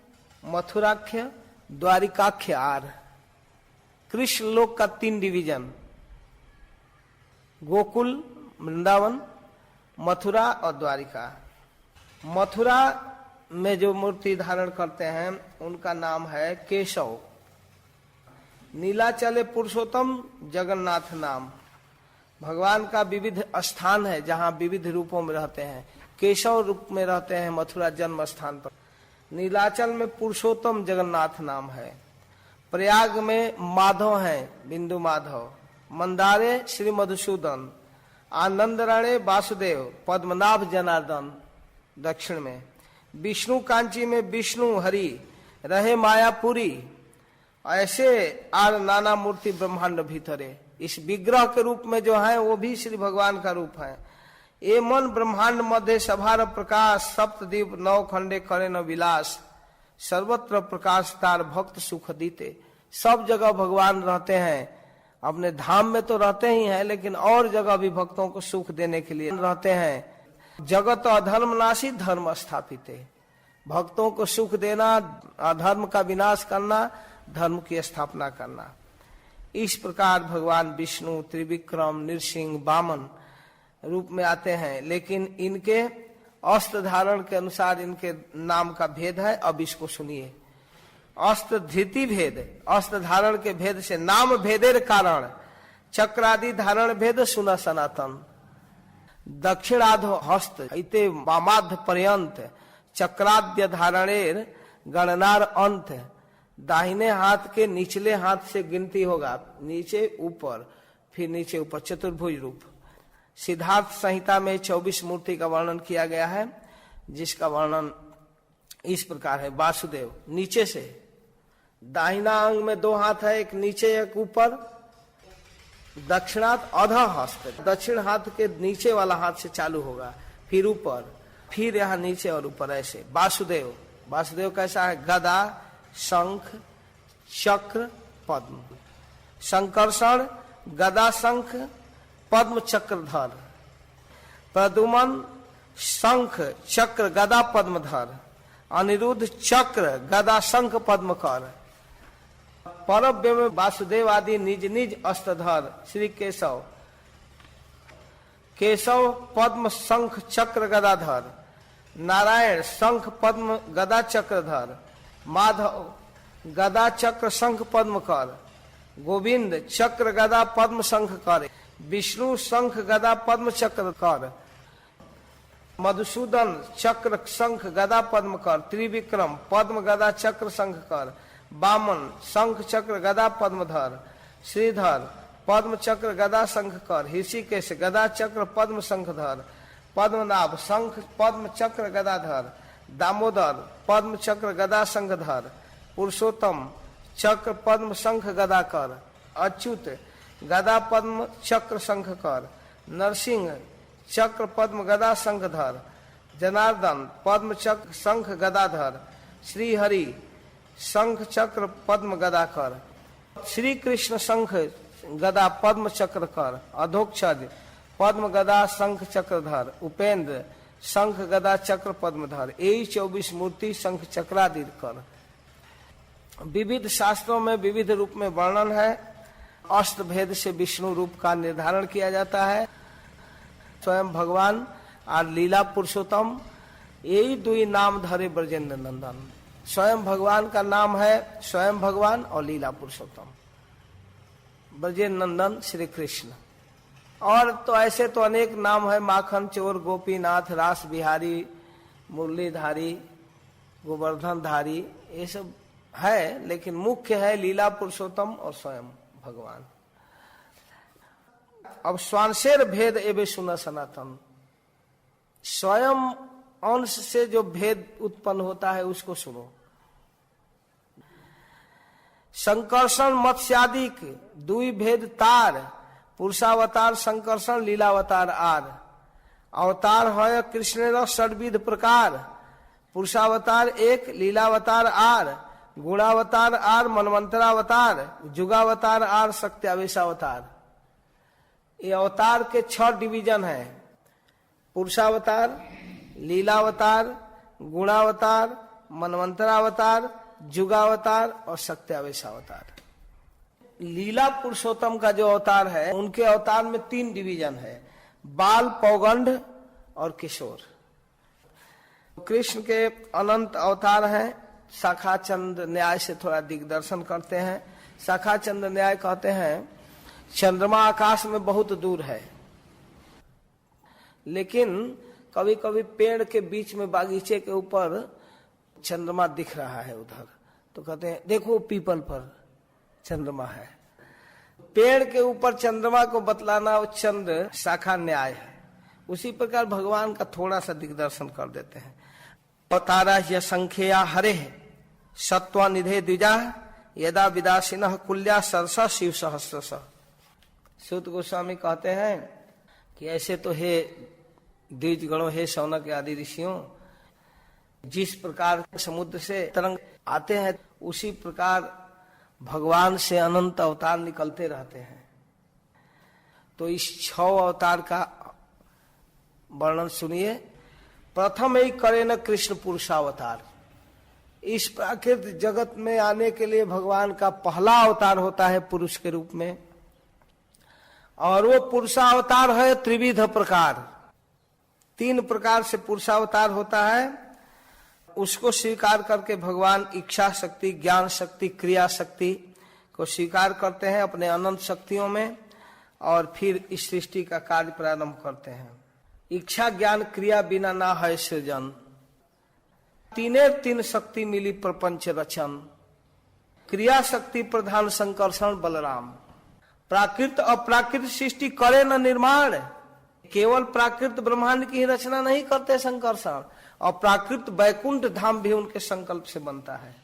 मथुराख्य, द्वारिकाख्य आर। कृष्ण लोक का 3 डिवीजन, गोकुल, वृंदावन, मथुरा और द्वारिका। मथुरा में जो मूर्ति धारण करते हैं उनका नाम है केशव। नीलाचले पुरुषोत्तम जगन्नाथ नाम, भगवान का विविध स्थान है जहाँ विविध रूपों में रहते हैं। केशव रूप में रहते हैं मथुरा जन्म स्थान पर। नीलाचल में पुरुषोत्तम जगन्नाथ नाम है। प्रयाग में माधव हैं, बिंदु माधव। मंदारे श्री मधुसूदन, आनंदराणे वासुदेव, पद्मनाभ जनार्दन दक्षिण में। विष्णु कांची में विष्णु हरि रहे मायापुरी। ऐसे आर नाना मूर्ति ब्रह्मांड भीतरे। इस विग्रह के रूप में जो है वो भी श्री भगवान का रूप है। ए मन ब्रह्मांड मध्य सभार प्रकाश, सप्तदीप 9 खंडे करे न विलास। सर्वत्र प्रकाश तार भक्त सुख दीते। सब जगह भगवान रहते हैं, अपने धाम में तो रहते ही हैं, लेकिन और जगह भी भक्तों को सुख देने के लिए रहते हैं। जगत अधर्म नाशी धर्म स्थापित है। भक्तों को सुख देना, अधर्म का विनाश करना, धर्म की स्थापना करना। इस प्रकार भगवान विष्णु त्रिविक्रम, नृसिंह, वामन रूप में आते हैं, लेकिन इनके अस्त्र धारण के अनुसार इनके नाम का भेद है। अब इसको सुनिए। अस्त्र धृति भेद, अस्त्र धारण के भेद से नाम भेदेर कारण चक्रादि धारण भेद सुना सनातन। दक्षिणाध हस्त इते वामाध पर्यंत चक्राद्य धारणेर गणनार अंत। दाहिने हाथ के निचले हाथ से गिनती होगा, नीचे ऊपर, फिर नीचे ऊपर, चतुर्भुज रूप। सिद्धार्थ संहिता में 24 मूर्ति का वर्णन किया गया है, जिसका वर्णन इस प्रकार है। वासुदेव नीचे से, दाहिना अंग में 2 हाथ है, एक नीचे एक ऊपर। दक्षिणात अधा हस्त, दक्षिण हाथ के नीचे वाला हाथ से चालू होगा, फिर ऊपर, फिर यहाँ नीचे और ऊपर, ऐसे। वासुदेव, वासुदेव कैसा है? गदा, शंख, चक्र, पद्म। संकर्षण गदा, शंख, पद्म, चक्रधर। प्रद्युम्न शंख, चक्र, गदा, पद्मधर। अनिरुद्ध चक्र, गदा, शंख, पद्म कर। परव्य में वासुदेव आदि निज निज अस्त्रधर। श्री केशव, केशव पद्म, शंख, चक्र, गदाधर। नारायण शंख, पद्म, गदा, चक्रधर। माधव गदा, चक्र, शंख, पद्म कर। गोविंद चक्र, गदा, पद्म, शंख कर। विष्णु शंख, गदा, पद्म, चक्र कर। मधुसूदन चक्र, शंख, गदा, पद्म कर। त्रिविक्रम पद्म, गदा, चक्र, शंख कर। वामन शंख, चक्र, गदा, पद्मधर। श्रीधर पद्म, चक्र, गदा, शंख कर। ऋषिकेश गदा, चक्र, पद्म, शंख धर। पद्मनाभ शंख, पद्म, चक्र, गदाधर। दामोदर पद्म, चक्र, गदा, शंख धर। पुरुषोत्तम चक्र, पद्म, शंख, गदा कर। अच्युत गदा, पद्म, चक्र, शंख कर। नरसिंह चक्र, पद्म, गदा, शंख धर। जनार्दन पद्म, चक्र, शंख, गदाधर। श्री हरि शंख चक्र पद्म गदा कर, श्री कृष्ण शंख गदा पद्म चक्र कर, अधोक्षज पद्म गदा शंख चक्रधर, उपेंद्र शंख गदा चक्र पद्मधर, यही 24 मूर्ति शंख चक्रादि कर। विविध शास्त्रों में विविध रूप में वर्णन है। अष्ट भेद से विष्णु रूप का निर्धारण किया जाता है। स्वयं भगवान और लीला पुरुषोत्तम, यही दो ही नाम धरे ब्रजेंद्र नंदन। स्वयं भगवान का नाम है स्वयं भगवान और लीला पुरुषोत्तम ब्रजेंद्र नंदन श्री कृष्ण। और तो ऐसे तो अनेक नाम है, माखन चोर, गोपीनाथ, रास बिहारी, मुरलीधारी, गोवर्धन धारी, ये सब है, लेकिन मुख्य है लीला पुरुषोत्तम और स्वयं भगवान। अब स्वांशेर भेद एवं सुना सनातन, स्वयं अंश से जो भेद उत्पन्न होता है उसको सुनो। संकर्षण मत्स्यादिक दुई भेद तार, पुरुषावतार संकर्षण लीलावतार आर। अवतार है कृष्ण षड्विध प्रकार, पुरुषावतार एक, लीलावतार आर, गुणावतार आर, मनवंतरावतार, जुगावतार आर, सत्यावेशावतार। ये अवतार के 6 डिवीजन है। पुरुषावतार, लीलावतार, गुणावतार, मनवंतरावतार, जुगावतार और सत्यावेशावतार। लीला पुरुषोत्तम का जो अवतार है, उनके अवतार में 3 डिवीजन है, बाल, पौगंड और किशोर। कृष्ण के अनंत अवतार हैं। शाखा चंद्र न्याय से थोड़ा दिग्दर्शन करते हैं। शाखा चंद्र न्याय कहते हैं चंद्रमा आकाश में बहुत दूर है, लेकिन कभी कभी पेड़ के बीच में बागीचे के ऊपर चंद्रमा दिख रहा है उधर, तो कहते हैं देखो पीपल पर चंद्रमा है। पेड़ के ऊपर चंद्रमा को बतलाना वो चंद्र शाखा न्याय है। उसी प्रकार भगवान का थोड़ा सा दिग्दर्शन कर देते हैं। अवतारा य संख्या हरे सत्वा निधे द्विजा यदा विदासीन कुल्या सरसा शिव सहस्रश। सूत गोस्वामी कहते हैं कि ऐसे तो हे द्विज गणों, हे शौनक आदि ऋषियों, जिस प्रकार समुद्र से तरंग आते हैं उसी प्रकार भगवान से अनंत अवतार निकलते रहते हैं। तो इस 6 अवतार का वर्णन सुनिए। प्रथम ही करे न कृष्ण पुरुषावतार। इस प्राकृतिक जगत में आने के लिए भगवान का पहला अवतार होता है पुरुष के रूप में, और वो पुरुषावतार है त्रिविध प्रकार। 3 प्रकार से पुरुषावतार होता है। उसको स्वीकार करके भगवान इच्छा शक्ति, ज्ञान शक्ति, क्रिया शक्ति को स्वीकार करते हैं अपने अनंत शक्तियों में, और फिर इस सृष्टि का कार्य प्रारंभ करते हैं। इच्छा ज्ञान क्रिया बिना ना है सृजन, 3 शक्ति मिली प्रपंच रचन। क्रिया शक्ति प्रधान संकर्षण बलराम। प्राकृत अप्राकृत सृष्टि करे न निर्माण, केवल प्राकृत ब्रह्मांड की ही रचना नहीं करते संकर्षण, और प्राकृत वैकुंठ धाम भी उनके संकल्प से बनता है।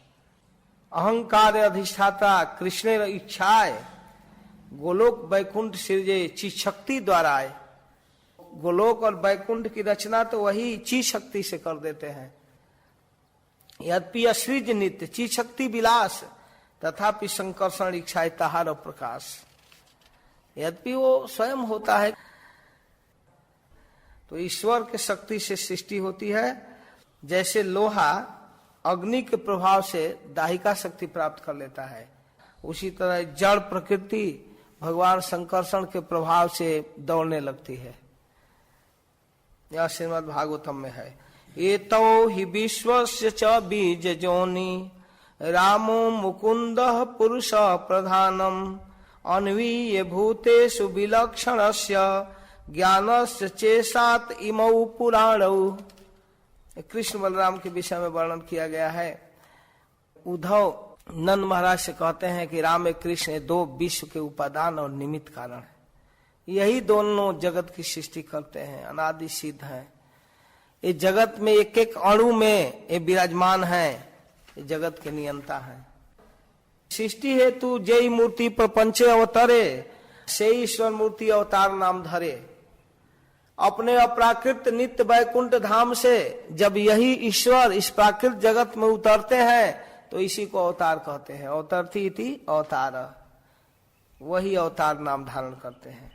अहंकार अधिष्ठाता कृष्ण इच्छाए गोलोक वैकुंठ सृजे ची शक्ति द्वारा आए। गोलोक और वैकुंठ की रचना तो वही ची शक्ति से कर देते हैं। यद्यपि असृज नित्य ची शक्ति विलास, तथापि संकर्षण इच्छाए ताहार और प्रकाश। यद्यपि वो स्वयं होता है, तो ईश्वर के शक्ति से सृष्टि होती है। जैसे लोहा अग्नि के प्रभाव से दाहिका शक्ति प्राप्त कर लेता है, उसी तरह जड़ प्रकृति भगवान संकर्षण के प्रभाव से दौड़ने लगती है। यह श्रीमद् भागवतम में है। एतौ हि विश्वस्य च बीज जोनि रामो मुकुंदः पुरुष प्रधानम अन्वीय भूतेषु विलक्षणस्य ज्ञानस्य चेसात इमौ पुराणौ। कृष्ण बलराम के विषय में वर्णन किया गया है। उद्धव नंद महाराज से कहते हैं कि राम और कृष्ण 2 विश्व के उपादान और निमित्त कारण है। यही दोनों जगत की सृष्टि करते हैं, अनादि सिद्ध हैं। ये जगत में एक एक अणु में ये विराजमान है, ये जगत के नियंता है। सृष्टि हेतु जय मूर्ति प्रपंचे अवतरे, से ईश्वर मूर्ति अवतार नाम धरे। अपने अपराकृत नित्य वैकुंठ धाम से जब यही ईश्वर इस प्राकृत जगत में उतरते हैं तो इसी को अवतार कहते हैं। अवतरती इति अवतार, वही अवतार नाम धारण करते हैं।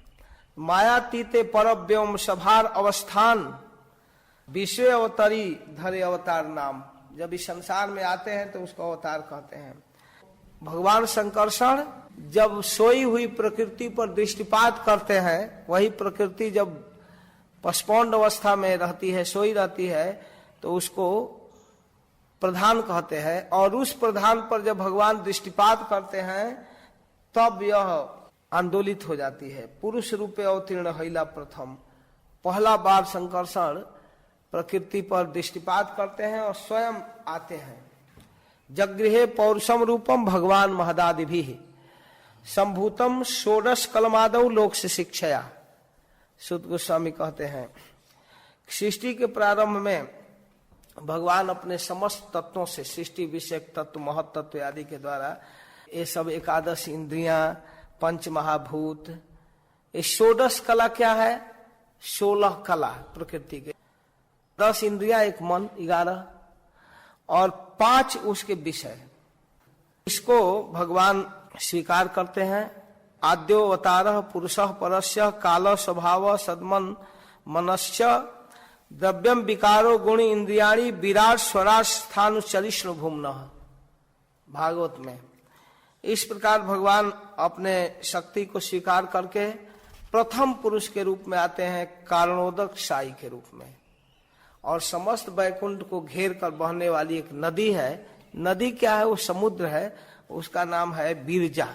मायातीते परव्योम सभार अवस्थान विश्व अवतरी धरे अवतार नाम। जब इस संसार में आते हैं तो उसको अवतार कहते हैं। भगवान संकर्षण जब सोई हुई प्रकृति पर दृष्टिपात करते हैं, वही प्रकृति जब पस्पौंड अवस्था में रहती है, सोई रहती है, तो उसको प्रधान कहते हैं। और उस प्रधान पर जब भगवान दृष्टिपात करते हैं तब यह आंदोलित हो जाती है। पुरुष रूपे अवतीर्ण हैला प्रथम, पहला बार संकर्षण प्रकृति पर दृष्टिपात करते हैं और स्वयं आते हैं। जगृहे पौरुषम रूपम भगवान महदादिभि संभूतम षोडश कलमादौ लोक से शिक्षया। सुत गोस्वामी कहते हैं सृष्टि के प्रारंभ में भगवान अपने समस्त तत्वों से, सृष्टि विषयक तत्व, महत तत्व आदि के द्वारा ये सब एकादश इंद्रियां, पंच महाभूत, ये षोडश कला क्या है? 16 कला प्रकृति के, 10 इंद्रियां, एक मन, 11 और 5 उसके विषय। इसको भगवान स्वीकार करते हैं। आद्यो अवतारः पुरुषः परस्य काल स्वभाव सद्मन मनस्य द्रव्यम विकारो गुण इंद्रियाणि विराट स्वराट स्थानु चलिष्णु भूम्नः। भागवत में इस प्रकार भगवान अपने शक्ति को स्वीकार करके प्रथम पुरुष के रूप में आते हैं, कारणोदक साई के रूप में। और समस्त वैकुंठ को घेर कर बहने वाली एक नदी है। नदी क्या है? वो समुद्र है, उसका नाम है बिरजा।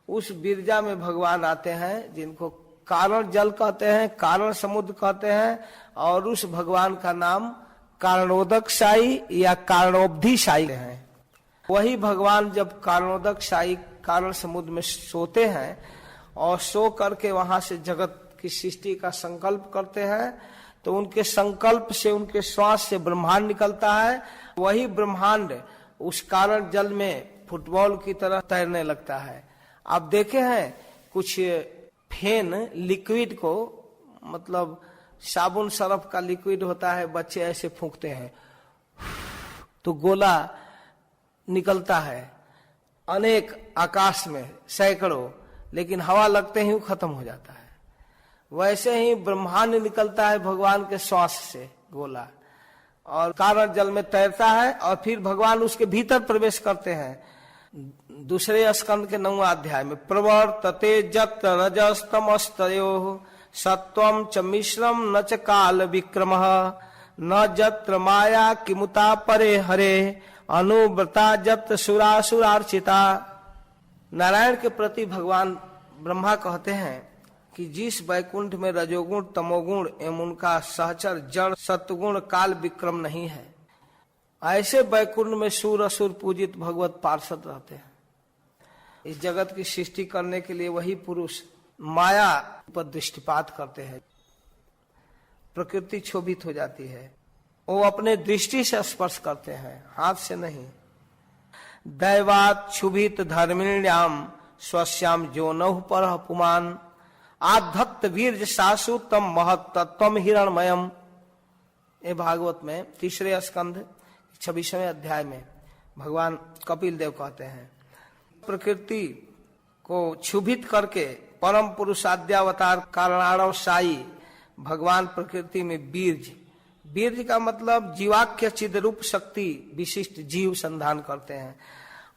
उस बिरजा में भगवान आते हैं, जिनको कारण जल कहते हैं, कारण समुद्र कहते हैं। और उस भगवान का नाम कारणोदक साई या कारणोब्धि साई है। वही भगवान जब कारणोदक साई कारण समुद्र में सोते हैं और सो करके वहां से जगत की सृष्टि का संकल्प करते हैं, तो उनके संकल्प से, उनके श्वास से ब्रह्मांड निकलता है। वही ब्रह्मांड उस कारण जल में फुटबॉल की तरह तैरने लगता है। आप देखे हैं कुछ फेन लिक्विड को, मतलब साबुन सरफ का लिक्विड होता है, बच्चे ऐसे फूंकते हैं तो गोला निकलता है अनेक आकाश में सैकड़ों, लेकिन हवा लगते ही वो खत्म हो जाता है। वैसे ही ब्रह्मांड निकलता है भगवान के श्वास से गोला, और कारण जल में तैरता है। और फिर भगवान उसके भीतर प्रवेश करते हैं। दूसरे स्कंद के 9वें अध्याय में प्रवर्तते जत्र रजस्तमस्तयोः सत्वं च मिश्रम न च काल विक्रमः न जत्र माया किमुता परे हरे अनुव्रता जत्र सुरासुरार्चिता। नारायण के प्रति भगवान ब्रह्मा कहते हैं कि जिस वैकुंठ में रजोगुण, तमोगुण एवं उनका सहचर जड़ सत्वगुण काल विक्रम नहीं है, ऐसे वैकुंठ में सूर असुर पूजित भगवत पार्षद रहते हैं। इस जगत की सृष्टि करने के लिए वही पुरुष माया पर दृष्टिपात करते हैं। प्रकृति क्षोभित हो जाती है, वो अपने दृष्टि से स्पर्श करते हैं, हाथ से नहीं। दैवात क्षुभित धर्मिण्याम स्वश्याम जोनहुः परः पुमान आधत्त वीर्य सासु तम महत्तम हिरणमयम। ये भागवत में 3 स्कंध 26वें अध्याय में भगवान कपिल देव कहते हैं, प्रकृति को क्षुभित करके परम पुरुषाद्यावतार कारणारव साई भगवान प्रकृति में बीर्ज, बीर्ज का मतलब जीवाख्य चिद्रूप शक्ति विशिष्ट जीव संधान करते हैं।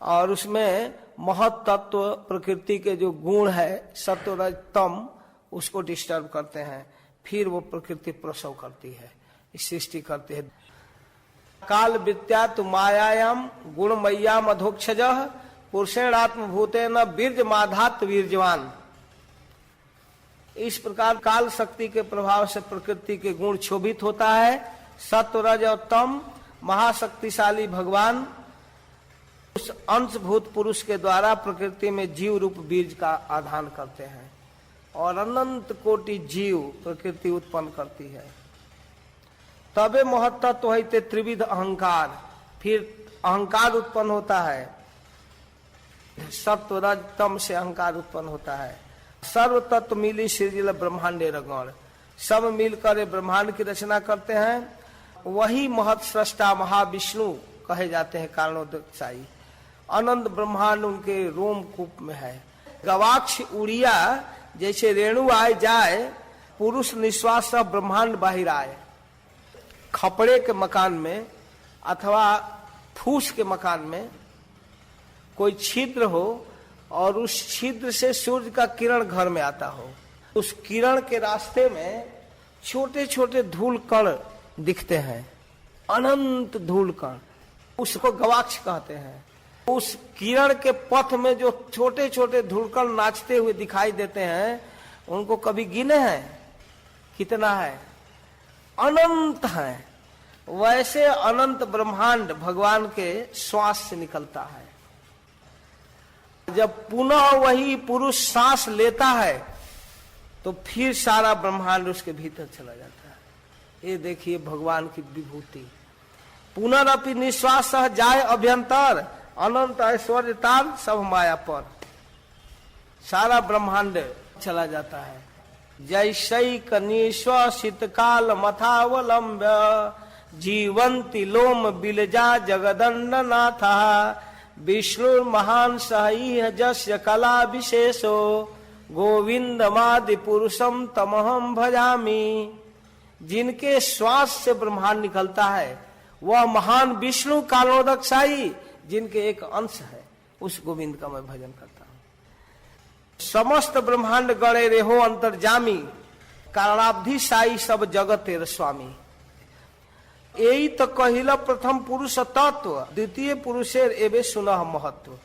और उसमें महत तत्व प्रकृति के जो गुण है सत्व रज तम, उसको डिस्टर्ब करते हैं। फिर वो प्रकृति प्रसव करती है, सृष्टि करती है। काल विद्या तु मायायाम गुणमय्याम अधोक्षजः पुरुषेणात्म भूतेन बीर्ज माधात वीर्यवान। इस प्रकार काल शक्ति के प्रभाव से प्रकृति के गुण क्षोभित होता है। सत्व रज और तम महाशक्तिशाली भगवान उस अंशभूत पुरुष के द्वारा प्रकृति में जीव रूप बीज का आधान करते हैं और अनंत कोटि जीव प्रकृति उत्पन्न करती है। तबे महत्त्व होते त्रिविध अहंकार, फिर अहंकार उत्पन्न होता है। सत्व रज तम से अहंकार उत्पन्न होता है। सर्व तत्व मिली सृजिल ब्रह्मांडे रगण, सब मिलकर ये ब्रह्मांड की रचना करते हैं। वही महत सृष्टा महाविष्णु कहे जाते हैं कारणोदकशायी। अनंत ब्रह्मांड उनके रोमकूप में है। गवाक्ष उड़िया जैसे रेणु आए जाए, पुरुष निश्वास सब ब्रह्मांड बाहिर आए। खपड़े के मकान में अथवा फूस के मकान में कोई छिद्र हो और उस छिद्र से सूर्य का किरण घर में आता हो, उस किरण के रास्ते में छोटे छोटे धूल कण दिखते हैं, अनंत धूल कण, उसको गवाक्ष कहते हैं। उस किरण के पथ में जो छोटे छोटे धूलकण नाचते हुए दिखाई देते हैं, उनको कभी गिने हैं? कितना है? अनंत है। वैसे अनंत ब्रह्मांड भगवान के श्वास से निकलता है। जब पुनः वही पुरुष सांस लेता है तो फिर सारा ब्रह्मांड उसके भीतर चला जाता है। ये देखिए भगवान की विभूति। पुनरअपि निश्वास सह जाय अभ्यंतर, अनंत ऐश्वर्य ताल सब माया पर। सारा ब्रह्मांड चला जाता है। जैसैक निश्वासित काल मथावलंब्य, जीवंति लोम बिलजा जगदंड नाथा, विष्णु महान सही जस्य कला विशेषो, गोविंदमादि पुरुषम तमहम भजामी। जिनके श्वास से ब्रह्मांड निकलता है वह महान विष्णु कारणोदकशायी, जिनके एक अंश है, उस गोविंद का मैं भजन करता हूँ। समस्त ब्रह्मांड गणे रेहो अंतर्जामी, कारणाब्धि साई सब जगत तेरे स्वामी। यही तो कहिला प्रथम पुरुष तत्व, द्वितीय पुरुषेर एवं सुनह महत्व।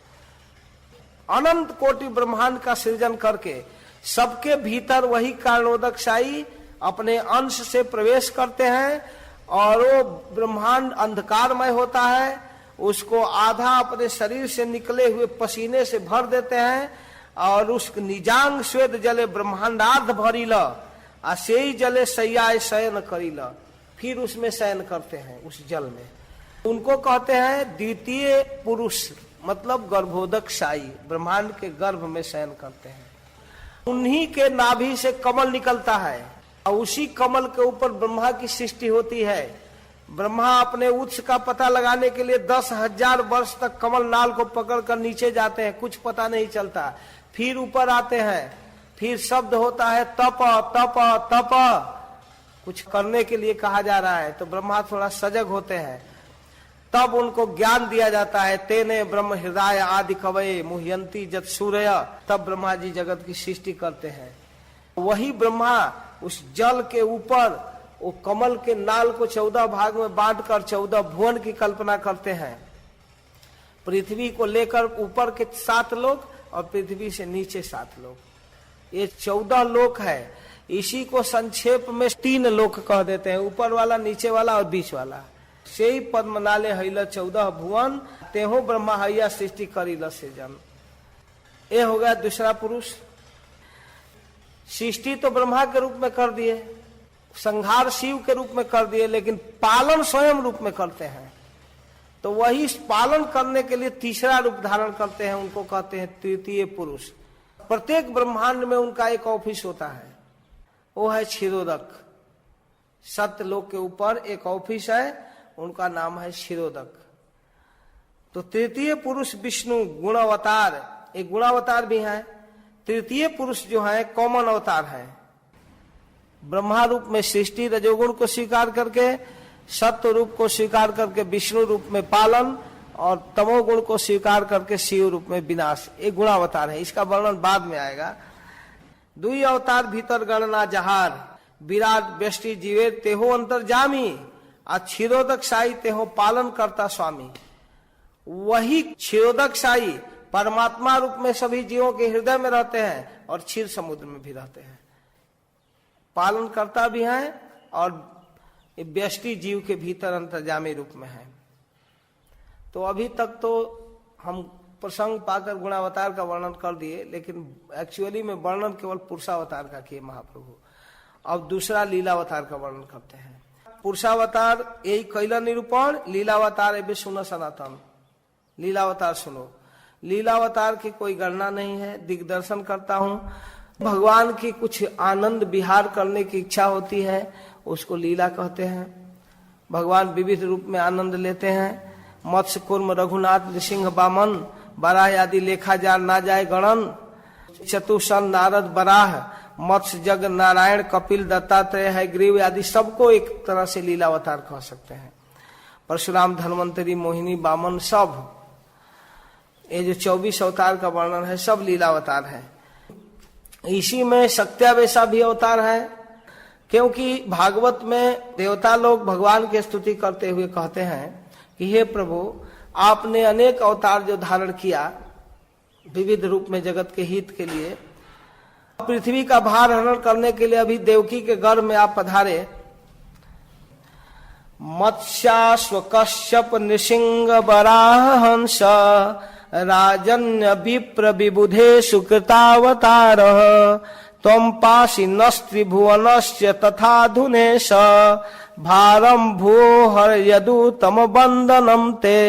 अनंत कोटि ब्रह्मांड का सृजन करके सबके भीतर वही कारणोदकशायी अपने अंश से प्रवेश करते हैं और वो ब्रह्मांड अंधकारमय होता है। उसको आधा अपने शरीर से निकले हुए पसीने से भर देते हैं और उस निजांग श्वेत जले ब्रह्मांडार्ध भरिल, असेई जले सैयाय शयन करिल। फिर उसमें शयन करते हैं उस जल में। उनको कहते हैं द्वितीय पुरुष, मतलब गर्भोदकशायी, ब्रह्मांड के गर्भ में शयन करते हैं। उन्हीं के नाभि से कमल निकलता है और उसी कमल के ऊपर ब्रह्मा की सृष्टि होती है। ब्रह्मा अपने उच्च का पता लगाने के लिए 10,000 वर्ष तक कमल नाल को पकड़कर नीचे जाते हैं, कुछ पता नहीं चलता। फिर ऊपर आते हैं, फिर शब्द होता है तप तप तप, कुछ करने के लिए कहा जा रहा है। तो ब्रह्मा थोड़ा सजग होते हैं, तब उनको ज्ञान दिया जाता है। तेने ब्रह्म हृदय आदि कवये मुह्यंती जत सूर्य। तब ब्रह्मा जी जगत की सृष्टि करते हैं। वही ब्रह्मा उस जल के ऊपर वो कमल के नाल को 14 भाग में बांटकर 14 भुवन की कल्पना करते हैं। पृथ्वी को लेकर ऊपर के 7 लोक और पृथ्वी से नीचे 7 लोक, ये 14 लोक है। इसी को संक्षेप में 3 लोक कह देते हैं, ऊपर वाला, नीचे वाला और बीच वाला। से ही पद्मनाले हैल 14 भुवन, तेहो ब्रह्मा हैया सृष्टि करिल से जन। ये हो गया दूसरा पुरुष। सृष्टि तो ब्रह्मा के रूप में कर दिए, संहार शिव के रूप में कर दिए, लेकिन पालन स्वयं रूप में करते हैं। तो वही पालन करने के लिए तीसरा रूप धारण करते हैं, उनको कहते हैं तृतीय पुरुष। प्रत्येक ब्रह्मांड में उनका एक ऑफिस होता है, वो है क्षीरोदक। सत्यलोक के ऊपर एक ऑफिस है, उनका नाम है क्षीरोदक। तो तृतीय पुरुष विष्णु गुणावतार, एक गुणावतार भी है। तृतीय पुरुष जो है कॉमन अवतार है। ब्रह्मा रूप में सृष्टि रजोगुण को स्वीकार करके, सत्य रूप को स्वीकार करके विष्णु रूप में पालन, और तमोगुण को स्वीकार करके शिव रूप में विनाश। एक गुणावतार है, इसका वर्णन बाद में आएगा। दुई अवतार भीतर गणना जहार, विराट व्यष्टि जीवे तेहो अंतर्जामी, और क्षीरोदकशायी तेहो पालन करता स्वामी। वही क्षीरोदकशायी परमात्मा रूप में सभी जीवों के हृदय में रहते हैं और क्षीर समुद्र में भी रहते हैं, पालन करता भी है और व्यष्टि जीव के भीतर अंतर्जामी रूप में है। तो अभी तक तो हम प्रसंग पाकर गुणावतार का वर्णन कर दिए, लेकिन एक्चुअली में वर्णन केवल पुरुषावतार का किए महाप्रभु। अब दूसरा लीलावतार का वर्णन करते हैं। पुरुषावतार यही कैला निरूपण, लीलावतार एवं सुनो सनातन। लीलावतार सुनो। लीलावतार की कोई गणना नहीं है, दिग्दर्शन करता हूँ। भगवान की कुछ आनंद विहार करने की इच्छा होती है, उसको लीला कहते हैं। भगवान विविध रूप में आनंद लेते हैं। मत्स्य कूर्म रघुनाथ नृसिंह वामन बराह आदि लेखा जा ना जाए गणन। चतुसन नारद बराह मत्स्य जग नारायण कपिल दत्तात्रेय है ग्रीव आदि सबको एक तरह से लीला अवतार कह सकते हैं। परशुराम धन्वंतरी मोहिनी वामन सब ये जो 24 अवतार का वर्णन है सब लीला अवतार है। इसी में सत्यावेशा भी अवतार है, क्योंकि भागवत में देवता लोग भगवान की स्तुति करते हुए कहते हैं कि हे प्रभु, आपने अनेक अवतार जो धारण किया विविध रूप में जगत के हित के लिए, पृथ्वी का भार हरण करने के लिए अभी देवकी के गर्भ में आप पधारे। मत्स्याश्व कश्यप नृसिंह वराह हंस राजन्य विप्र विबुधे सुकृतावतार त्वं पाशिनस्त्रिभुवनस्य तथा धुनेश भारम भूयो हरयदु तम बंदनम ते।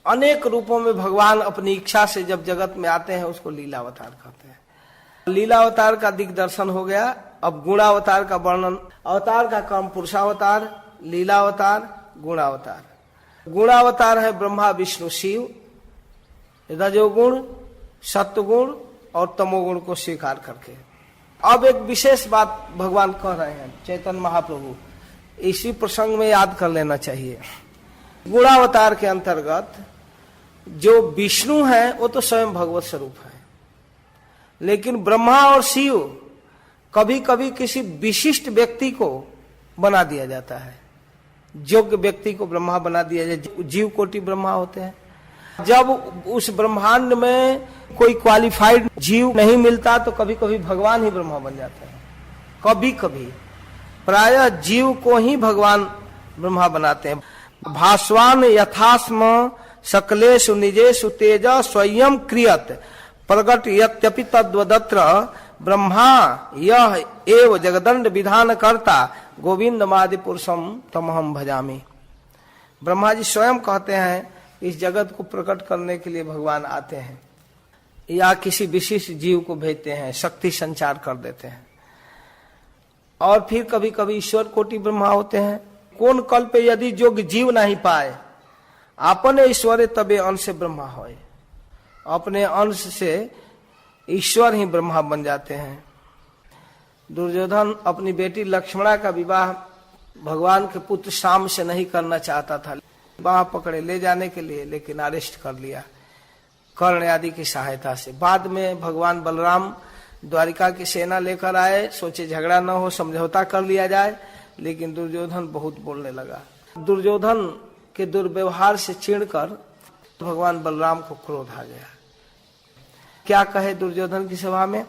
अनेक रूपों में भगवान अपनी इच्छा से जब जगत में आते हैं उसको लीलावतार कहते हैं। लीलावतार का दिग्दर्शन हो गया। अब गुणावतार का वर्णन। अवतार का क्रम पुरुषावतार, लीलावतार, गुणावतार। गुणावतार है ब्रह्मा विष्णु शिव, रजोगुण, सत्वगुण और तमोगुण को स्वीकार करके। अब एक विशेष बात भगवान कह रहे हैं चैतन्य महाप्रभु, इसी प्रसंग में याद कर लेना चाहिए। गुणावतार के अंतर्गत जो विष्णु है वो तो स्वयं भगवत स्वरूप है, लेकिन ब्रह्मा और शिव कभी कभी किसी विशिष्ट व्यक्ति को बना दिया जाता है। योग्य व्यक्ति को ब्रह्मा बना दिया जाए। जीव कोटि ब्रह्मा होते हैं। जब उस ब्रह्मांड में कोई क्वालिफाइड जीव नहीं मिलता तो कभी कभी भगवान ही ब्रह्मा बन जाता है। कभी कभी प्रायः जीव को ही भगवान ब्रह्मा बनाते हैं। भास्वान यथास्म सकलेषु निजेषु तेज स्वयं क्रियत प्रगट यत्यपि तद्वदत्र ब्रह्मा यह एव जगदंड विधान करता गोविंदमादि पुरुषम तमहम भजामि। ब्रह्मा जी स्वयं कहते हैं इस जगत को प्रकट करने के लिए भगवान आते हैं या किसी विशिष्ट जीव को भेजते हैं, शक्ति संचार कर देते हैं। और फिर कभी कभी ईश्वर कोटि ब्रह्मा होते हैं। कौन कल्प यदि जोग जीव नहीं पाए अपने ईश्वरे तबे अंश ब्रह्मा होए। अपने अंश से ईश्वर ही ब्रह्मा बन जाते हैं। दुर्योधन अपनी बेटी लक्ष्मणा का विवाह भगवान के पुत्र शाम से नहीं करना चाहता था, वहां पकड़े ले जाने के लिए, लेकिन अरेस्ट कर लिया कर्ण आदि की सहायता से। बाद में भगवान बलराम द्वारिका की सेना लेकर आए, सोचे झगड़ा न हो, समझौता कर लिया जाए, लेकिन दुर्योधन बहुत बोलने लगा। दुर्योधन के दुर्व्यवहार से चिढ़कर भगवान बलराम को क्रोध आ गया। क्या कहे दुर्योधन की सभा में?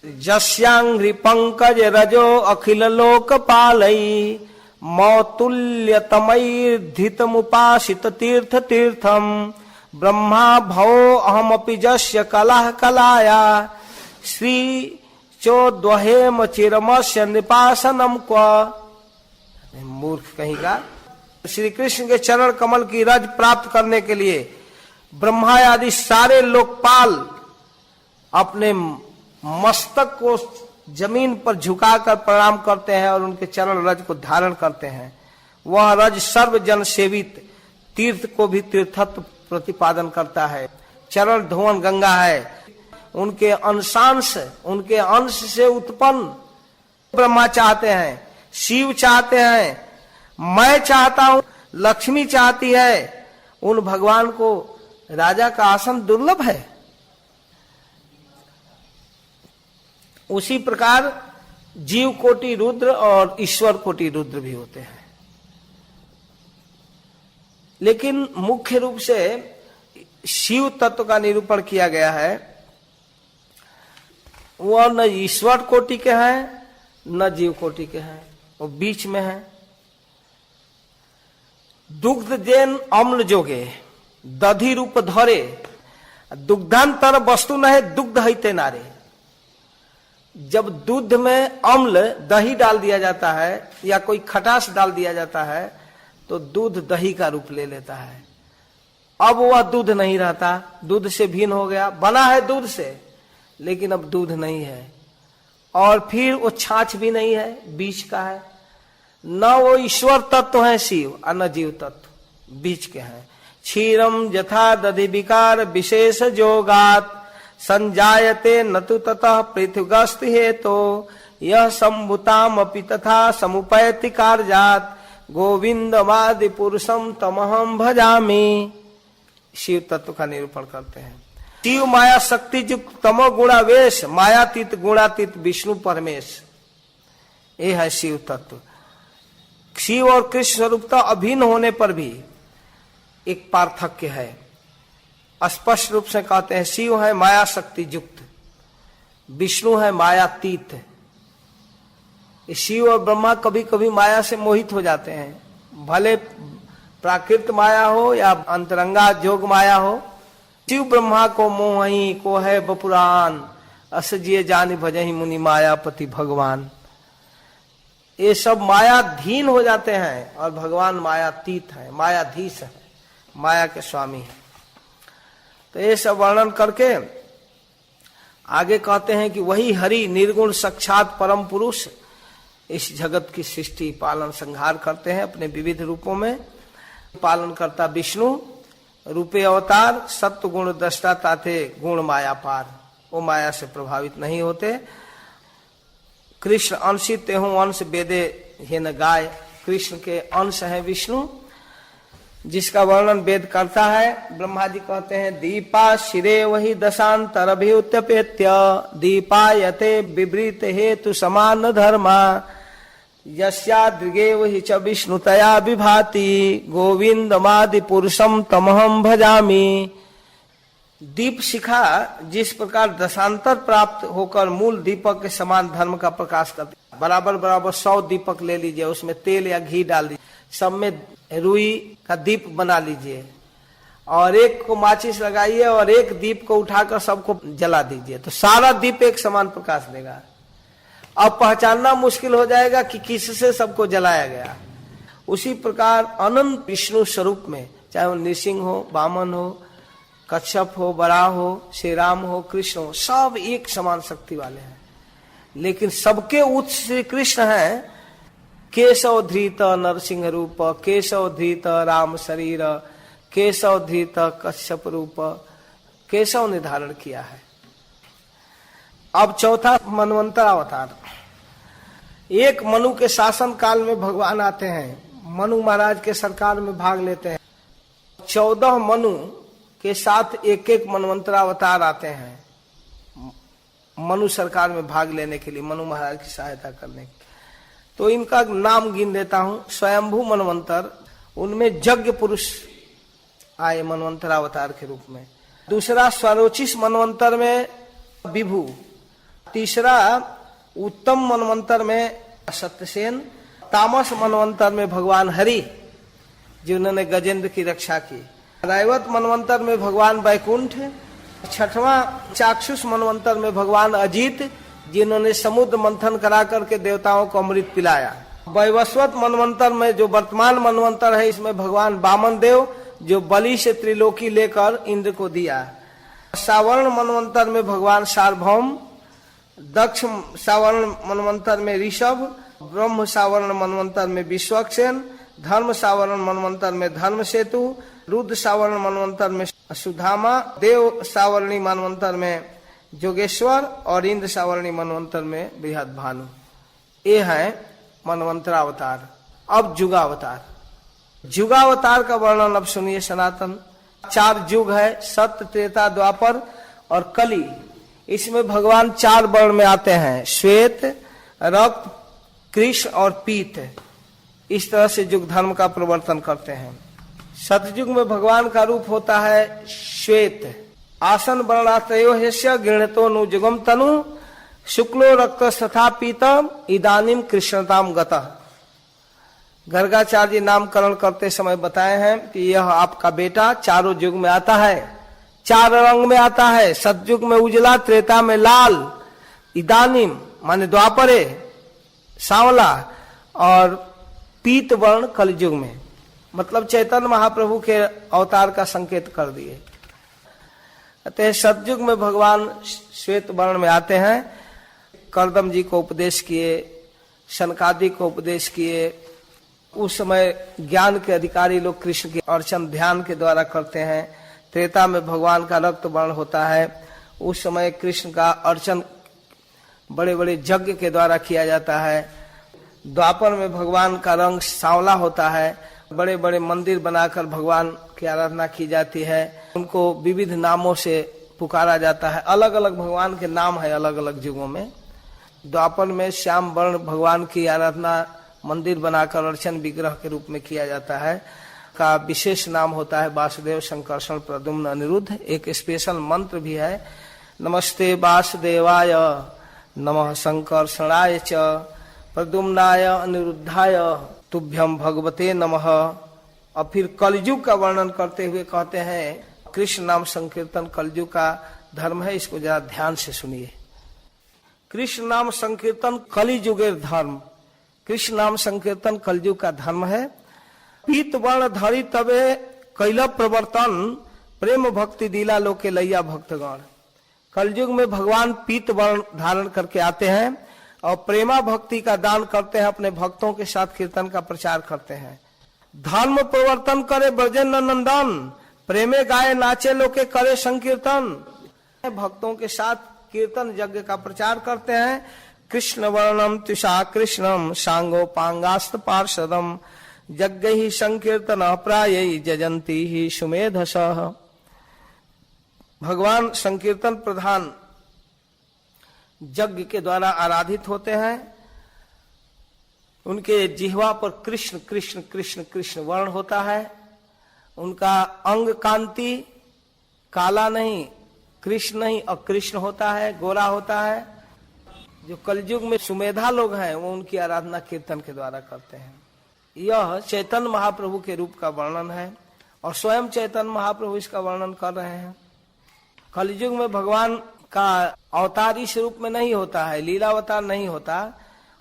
जस्यांघ्रि पंकज रजो अखिल लोक पालई मौतुल्य तमैर्धित मुपासित तीर्थ तीर्थम ब्रह्मा भवो अहमपि जस्य कलह कलाया श्री चोद्वहेम चिरमस्य निपासनम क्व। मूर्ख कहीं का। श्री कृष्ण के चरण कमल की रज प्राप्त करने के लिए ब्रह्मा आदि सारे लोकपाल अपने मस्तक को जमीन पर झुकाकर प्रणाम करते हैं और उनके चरण रज को धारण करते हैं। वह रज सर्व जन सेवित तीर्थ को भी तीर्थत्व प्रतिपादन करता है। चरण धुवन गंगा है। उनके अंशांश, उनके अंश से उत्पन्न ब्रह्मा चाहते हैं, शिव चाहते हैं, मैं चाहता हूं, लक्ष्मी चाहती है। उन भगवान को राजा का आसन दुर्लभ है। उसी प्रकार जीव कोटि रुद्र और ईश्वर कोटि रुद्र भी होते हैं, लेकिन मुख्य रूप से शिव तत्व का निरूपण किया गया है। वह न ईश्वर कोटि के हैं न जीव कोटि के हैं, वो बीच में है। दुग्ध देन अम्ल जोगे दधि रूप धरे दुग्धांतर वस्तु न है दुग्ध हईते नारे। जब दूध में अम्ल दही डाल दिया जाता है या कोई खटास डाल दिया जाता है तो दूध दही का रूप ले लेता है। अब वह दूध नहीं रहता, दूध से भिन्न हो गया, बना है दूध से लेकिन अब दूध नहीं है, और फिर वो छाछ भी नहीं है, बीच का है। न वो ईश्वर तत्व है शिव और न जीव तत्व, बीच के हैं। क्षीरम यथा दधि विकार विशेष जोगात संजायते न तो ततः पृथ्वीगस्त हेतो यह संभुताम अपि तथा समुपैति कार्यात गोविंदमादि पुरुषम तमहम भजामि। शिव तत्व का निरूपण करते हैं। शिव माया शक्ति युक्त तमो गुणावेश मायातीत गुणातीत विष्णु परमेश, ये है शिव तत्व। शिव और कृष्ण स्वरूपता अभिन्न होने पर भी एक पार्थक्य है। स्पष्ट रूप से कहते हैं शिव है माया शक्ति युक्त, विष्णु है मायातीत। शिव और ब्रह्मा कभी कभी माया से मोहित हो जाते हैं, भले प्राकृत माया हो या अंतरंगा जोग माया हो। शिव ब्रह्मा को मोहि को है बपुरान अस जिये जानि भजहि मुनि मायापति भगवान। ये सब मायाधीन हो जाते हैं और भगवान मायातीत है, मायाधीश है, माया के स्वामी है। तो ये सब वर्णन करके आगे कहते हैं कि वही हरि निर्गुण साक्षात परम पुरुष इस जगत की सृष्टि पालन संहार करते हैं अपने विविध रूपों में। पालन करता विष्णु रूपे अवतार, सत्व गुण दृष्टा ताते गुण माया पार, वो माया से प्रभावित नहीं होते। कृष्ण अंशित तेहु अंश वेदे हे न गाय, कृष्ण के अंश है विष्णु, जिसका वर्णन वेद करता है। ब्रह्मा जी कहते हैं दीपा शिरे वही दशांतर भी उत्त्यपेत्य दीपायते विवृत हेतु समान धर्मा यस्याद्रिगे वही च विष्णुतया विभाति गोविंदमादि पुरुषम तमहम भजामि। दीप शिखा जिस प्रकार दशांतर प्राप्त होकर मूल दीपक के समान धर्म का प्रकाश करती, बराबर बराबर 100 दीपक ले लीजिए, उसमें तेल या घी डाल दीजिए, सब में रुई का दीप बना लीजिए और एक को माचिस लगाइए और एक दीप को उठाकर सबको जला दीजिए, तो सारा दीप एक समान प्रकाश देगा। अब पहचानना मुश्किल हो जाएगा कि किससे सबको जलाया गया। उसी प्रकार अनंत विष्णु स्वरूप में, चाहे वो नृसिंह हो, वामन हो, कच्छप हो, बराह हो, श्री राम हो, कृष्ण हो, सब एक समान शक्ति वाले हैं। लेकिन सबके उच्च श्री कृष्ण हैं। केशव धृत नरसिंह रूप, केशव धृत राम शरीर, केशव धृत कच्छप रूप, केशव ने धारण किया है। अब चौथा मनवंतर अवतार। एक मनु के शासन काल में भगवान आते हैं, मनु महाराज के सरकार में भाग लेते हैं। 14 मनु के साथ एक एक मनवंतर अवतार आते हैं मनु सरकार में भाग लेने के लिए, मनु महाराज की सहायता करने के। तो इनका नाम गिन देता हूं। स्वयंभू मनवंतर, उनमें यज्ञ पुरुष आए मनवंतर अवतार के रूप में। दूसरा स्वरोचिष मनवंतर में विभु। तीसरा उत्तम मनवंतर में सत्यसेन। तामस मनवंतर में भगवान हरि जिन्होंने गजेंद्र की रक्षा की। रायवत मनवंतर में भगवान वैकुंठ। छठवां चाक्षुष मनवंतर में भगवान अजित जिन्होंने समुद्र मंथन करा करके देवताओं को अमृत पिलाया। वैवस्वत मनवंतर में जो वर्तमान मनवंतर है, इसमें भगवान वामन देव जो बलि से त्रिलोकी लेकर इंद्र को दिया। सावर्ण मनवंतर में भगवान सार्वभौम। दक्ष सावर्ण मनवंतर में ऋषभ। ब्रह्म सावर्ण मनवंतर में विश्वक्सेन। धर्म सावर्ण मनवंतर में धर्म सेतु। रुद्र सावर्ण मनवंतर में सुधामा। देव सावरणी मनवंतर में जोगेश्वर और इंद्र सावरणी मनवंतर में बृहद भानु। ये है मनवंतर अवतार। अब जुगावतार। जुगावतार का वर्णन अब सुनिए सनातन। 4 युग है, सत्य, त्रेता, द्वापर और कली। इसमें भगवान 4 वर्ण में आते हैं, श्वेत, रक्त, कृष्ण और पीत। इस तरह से युग धर्म का प्रवर्तन करते हैं। सतयुग में भगवान का रूप होता है श्वेत। आसन वर्णात्रयो ह्यस्य गृह्णतो नु जुगम तनु शुक्लो रक्त तथा पीतम इदानीम कृष्णताम गतः। गर्गाचार्य नामकरण करते समय बताए हैं कि यह आपका बेटा चारों युग में आता है, 4 रंग में आता है। सतयुग में उजला, त्रेता में लाल, इदानीम माने द्वापरे सांवला और पीत वर्ण कलयुग में। मतलब चैतन्य महाप्रभु के अवतार का संकेत कर दिए। अतः सतयुग में भगवान श्वेत वर्ण में आते हैं, कर्दम जी को उपदेश किए, शनकादि को उपदेश किए। उस समय ज्ञान के अधिकारी लोग कृष्ण की अर्चन ध्यान के द्वारा करते हैं। त्रेता में भगवान का रक्त वर्ण होता है, उस समय कृष्ण का अर्चन बड़े बड़े यज्ञ के द्वारा किया जाता है। द्वापर में भगवान का रंग सांवला होता है, बड़े बड़े मंदिर बनाकर भगवान की आराधना की जाती है, उनको विविध नामों से पुकारा जाता है। अलग अलग भगवान के नाम है अलग अलग युगों में। द्वापर में श्याम वर्ण भगवान की आराधना मंदिर बनाकर अर्चन विग्रह के रूप में किया जाता है। का विशेष नाम होता है वासुदेव संकर्षण प्रद्युम्न अनिरुद्ध। एक स्पेशल मंत्र भी है, नमस्ते वासुदेवाय नमः संकर्षणाय च प्रद्युम्नाय अनिरुद्धाय तुभ्यम भगवते नमः। और फिर कलयुग का वर्णन करते हुए कहते हैं कृष्ण नाम संकीर्तन कलयुग का धर्म है, इसको जरा ध्यान से सुनिए। कृष्ण नाम संकीर्तन कलियुगेर धर्म, कृष्ण नाम संकीर्तन कलयुग का धर्म है। पीत वर्ण धरी तबे कैल प्रवर्तन प्रेम भक्ति दिला लोके लैया भक्तगण। कलयुग में भगवान पीत वर्ण धारण करके आते हैं और प्रेमा भक्ति का दान करते हैं, अपने भक्तों के साथ कीर्तन का प्रचार करते हैं। धर्म प्रवर्तन करे ब्रजेंद्र नंदन, प्रेमे गाये नाचे लोके करे संकीर्तन। भक्तों के साथ कीर्तन यज्ञ का प्रचार करते हैं। कृष्ण वर्णम तुषा कृष्णम सांगो पांगास्त पार्षदम यज्ञ ही संकीर्तन प्राय जजंती ही सुमेधस। भगवान संकीर्तन प्रधान यज्ञ के द्वारा आराधित होते हैं। उनके जिह्वा पर कृष्ण कृष्ण कृष्ण कृष्ण वर्ण होता है। उनका अंग कांति काला नहीं, कृष्ण नहीं, अकृष्ण होता है, गोरा होता है। जो कलयुग में सुमेधा लोग हैं वो उनकी आराधना कीर्तन के द्वारा करते हैं। यह चैतन्य महाप्रभु के रूप का वर्णन है और स्वयं चैतन्य महाप्रभु इसका वर्णन कर रहे हैं। कलयुग में भगवान का अवतार इस रूप में नहीं होता है, लीला अवतार नहीं होता,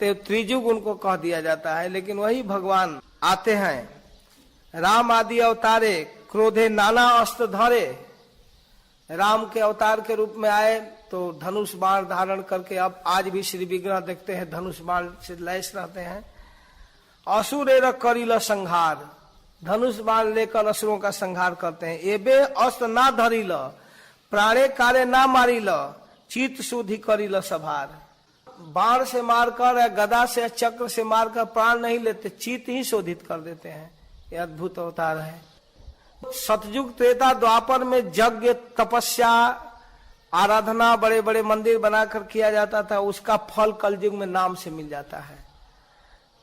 तो त्रिजुग उनको कह दिया जाता है। लेकिन वही भगवान आते हैं, राम आदि अवतारे क्रोधे नाना अस्त्र धरे। राम के अवतार के रूप में आए तो धनुष बाण धारण करके, अब आज भी श्री विग्रह देखते हैं धनुष बाण से लैस रहते हैं। असुरेर करिल संहार, धनुष बाण लेकर असुरों का संहार करते हैं। एबे अस्त्र ना धरिल प्राणे कारे ना मारिल चित शुद्धि करिल सभार। बाण से मारकर या गदा से या चक्र से मारकर प्राण नहीं लेते, चित ही शोधित कर देते हैं। यह अद्भुत अवतार है। सतयुग त्रेता द्वापर में यज्ञ तपस्या आराधना बड़े बड़े मंदिर बनाकर किया जाता था, उसका फल कलयुग में नाम से मिल जाता है।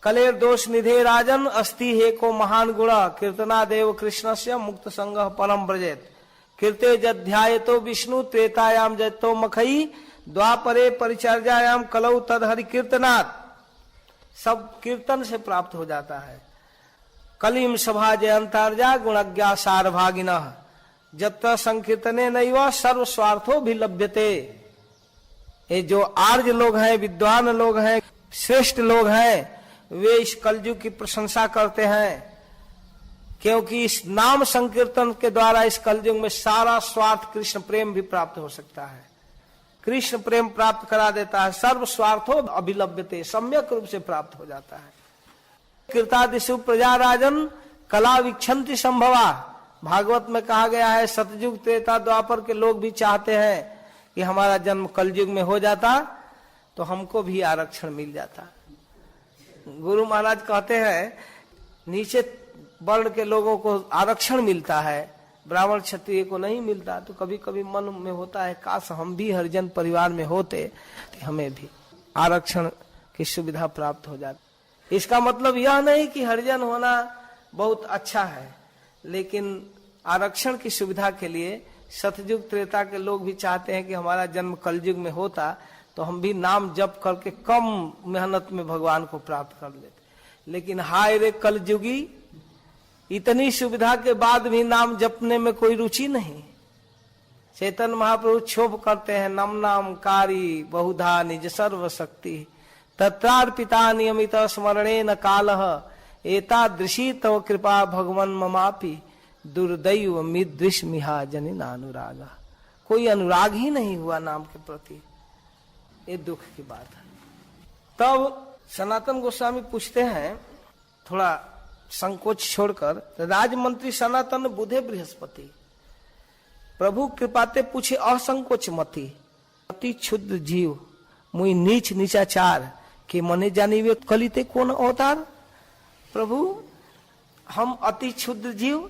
कलेर दोष निधे राजन अस्ति हे को महान गुणा कीर्तना देव कृष्णस्य मुक्त संग परम ब्रजेत। कीर्ते जध्याय तो विष्णु त्रेतायाम जतो मखई द्वापरे परिचर्यायाम कलौ तद हरि कीर्तनात्। सब कीर्तन से प्राप्त हो जाता है। कलिम सभा जयंतार्जा गुणज्ञा सार भागिनः जत्र संकीर्तने नैव सर्व स्वार्थो भी लभ्यते। ये जो आर्य लोग हैं, विद्वान लोग हैं, श्रेष्ठ लोग हैं, वे इस कलयुग की प्रशंसा करते हैं, क्योंकि इस नाम संकीर्तन के द्वारा इस कलयुग में सारा स्वार्थ कृष्ण प्रेम भी प्राप्त हो सकता है। कृष्ण प्रेम प्राप्त करा देता है, सर्व स्वार्थो अभिलभ्यते, सम्यक रूप से प्राप्त हो जाता है। कीर्तादिशु प्रजा राजन कला विक्षंति संभवा। भागवत में कहा गया है सतयुग त्रेता द्वापर के लोग भी चाहते हैं कि हमारा जन्म कलयुग में हो जाता तो हमको भी आरक्षण मिल जाता। गुरु महाराज कहते हैं नीचे वर्ण के लोगों को आरक्षण मिलता है, ब्राह्मण क्षत्रिय को नहीं मिलता। तो कभी कभी मन में होता है काश हम भी हरिजन परिवार में होते तो हमें भी आरक्षण की सुविधा प्राप्त हो जाती। इसका मतलब यह नहीं कि हरिजन होना बहुत अच्छा है, लेकिन आरक्षण की सुविधा के लिए सतयुग त्रेता के लोग भी चाहते हैं कि हमारा जन्म कलयुग में होता तो हम भी नाम जप करके कम मेहनत में भगवान को प्राप्त कर लेते। लेकिन हाय रे कलयुगी, इतनी सुविधा के बाद भी नाम जपने में कोई रुचि नहीं। चैतन्य महाप्रभु क्षोभ करते हैं, नम नाम कारी बहुधा निज सर्व शक्ति तत्रार्पिता नियमित स्मरणे न कालः एतादृशी तव कृपा भगवन ममापि दुर्दैव मिदृश मिहा जनिनानुरागा। कोई अनुराग ही नहीं हुआ नाम के प्रति। ये दुख की बात है। तब सनातन गोस्वामी पूछते हैं, थोड़ा संकोच छोड़कर, राजमंत्री सनातन बुधे बृहस्पति, प्रभु कृपाते पूछे असंकोच मति, अति क्षुद्र जीव मुई नीच नीचाचार के मने जानी वे कलिते कौन अवतार। प्रभु हम अति क्षुद्र जीव,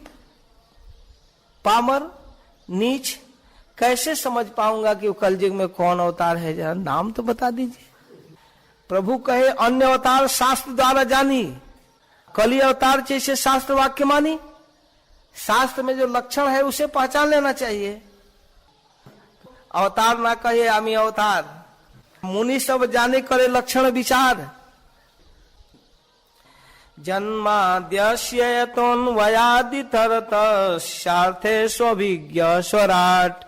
पामर, नीच, कैसे समझ पाऊंगा कि वो कलयुग में कौन अवतार है, जरा नाम तो बता दीजिए। प्रभु कहे अन्य अवतार शास्त्र द्वारा जानी, कली अवतार जैसे शास्त्र वाक्य मानी। शास्त्र में जो लक्षण है उसे पहचान लेना चाहिए। अवतार ना कहे आमी अवतार, मुनि सब जाने करे लक्षण विचार। जन्माद्यस्य यतोऽन्वयादितरतस्यार्थे स्वभिज्ञ स्वराट,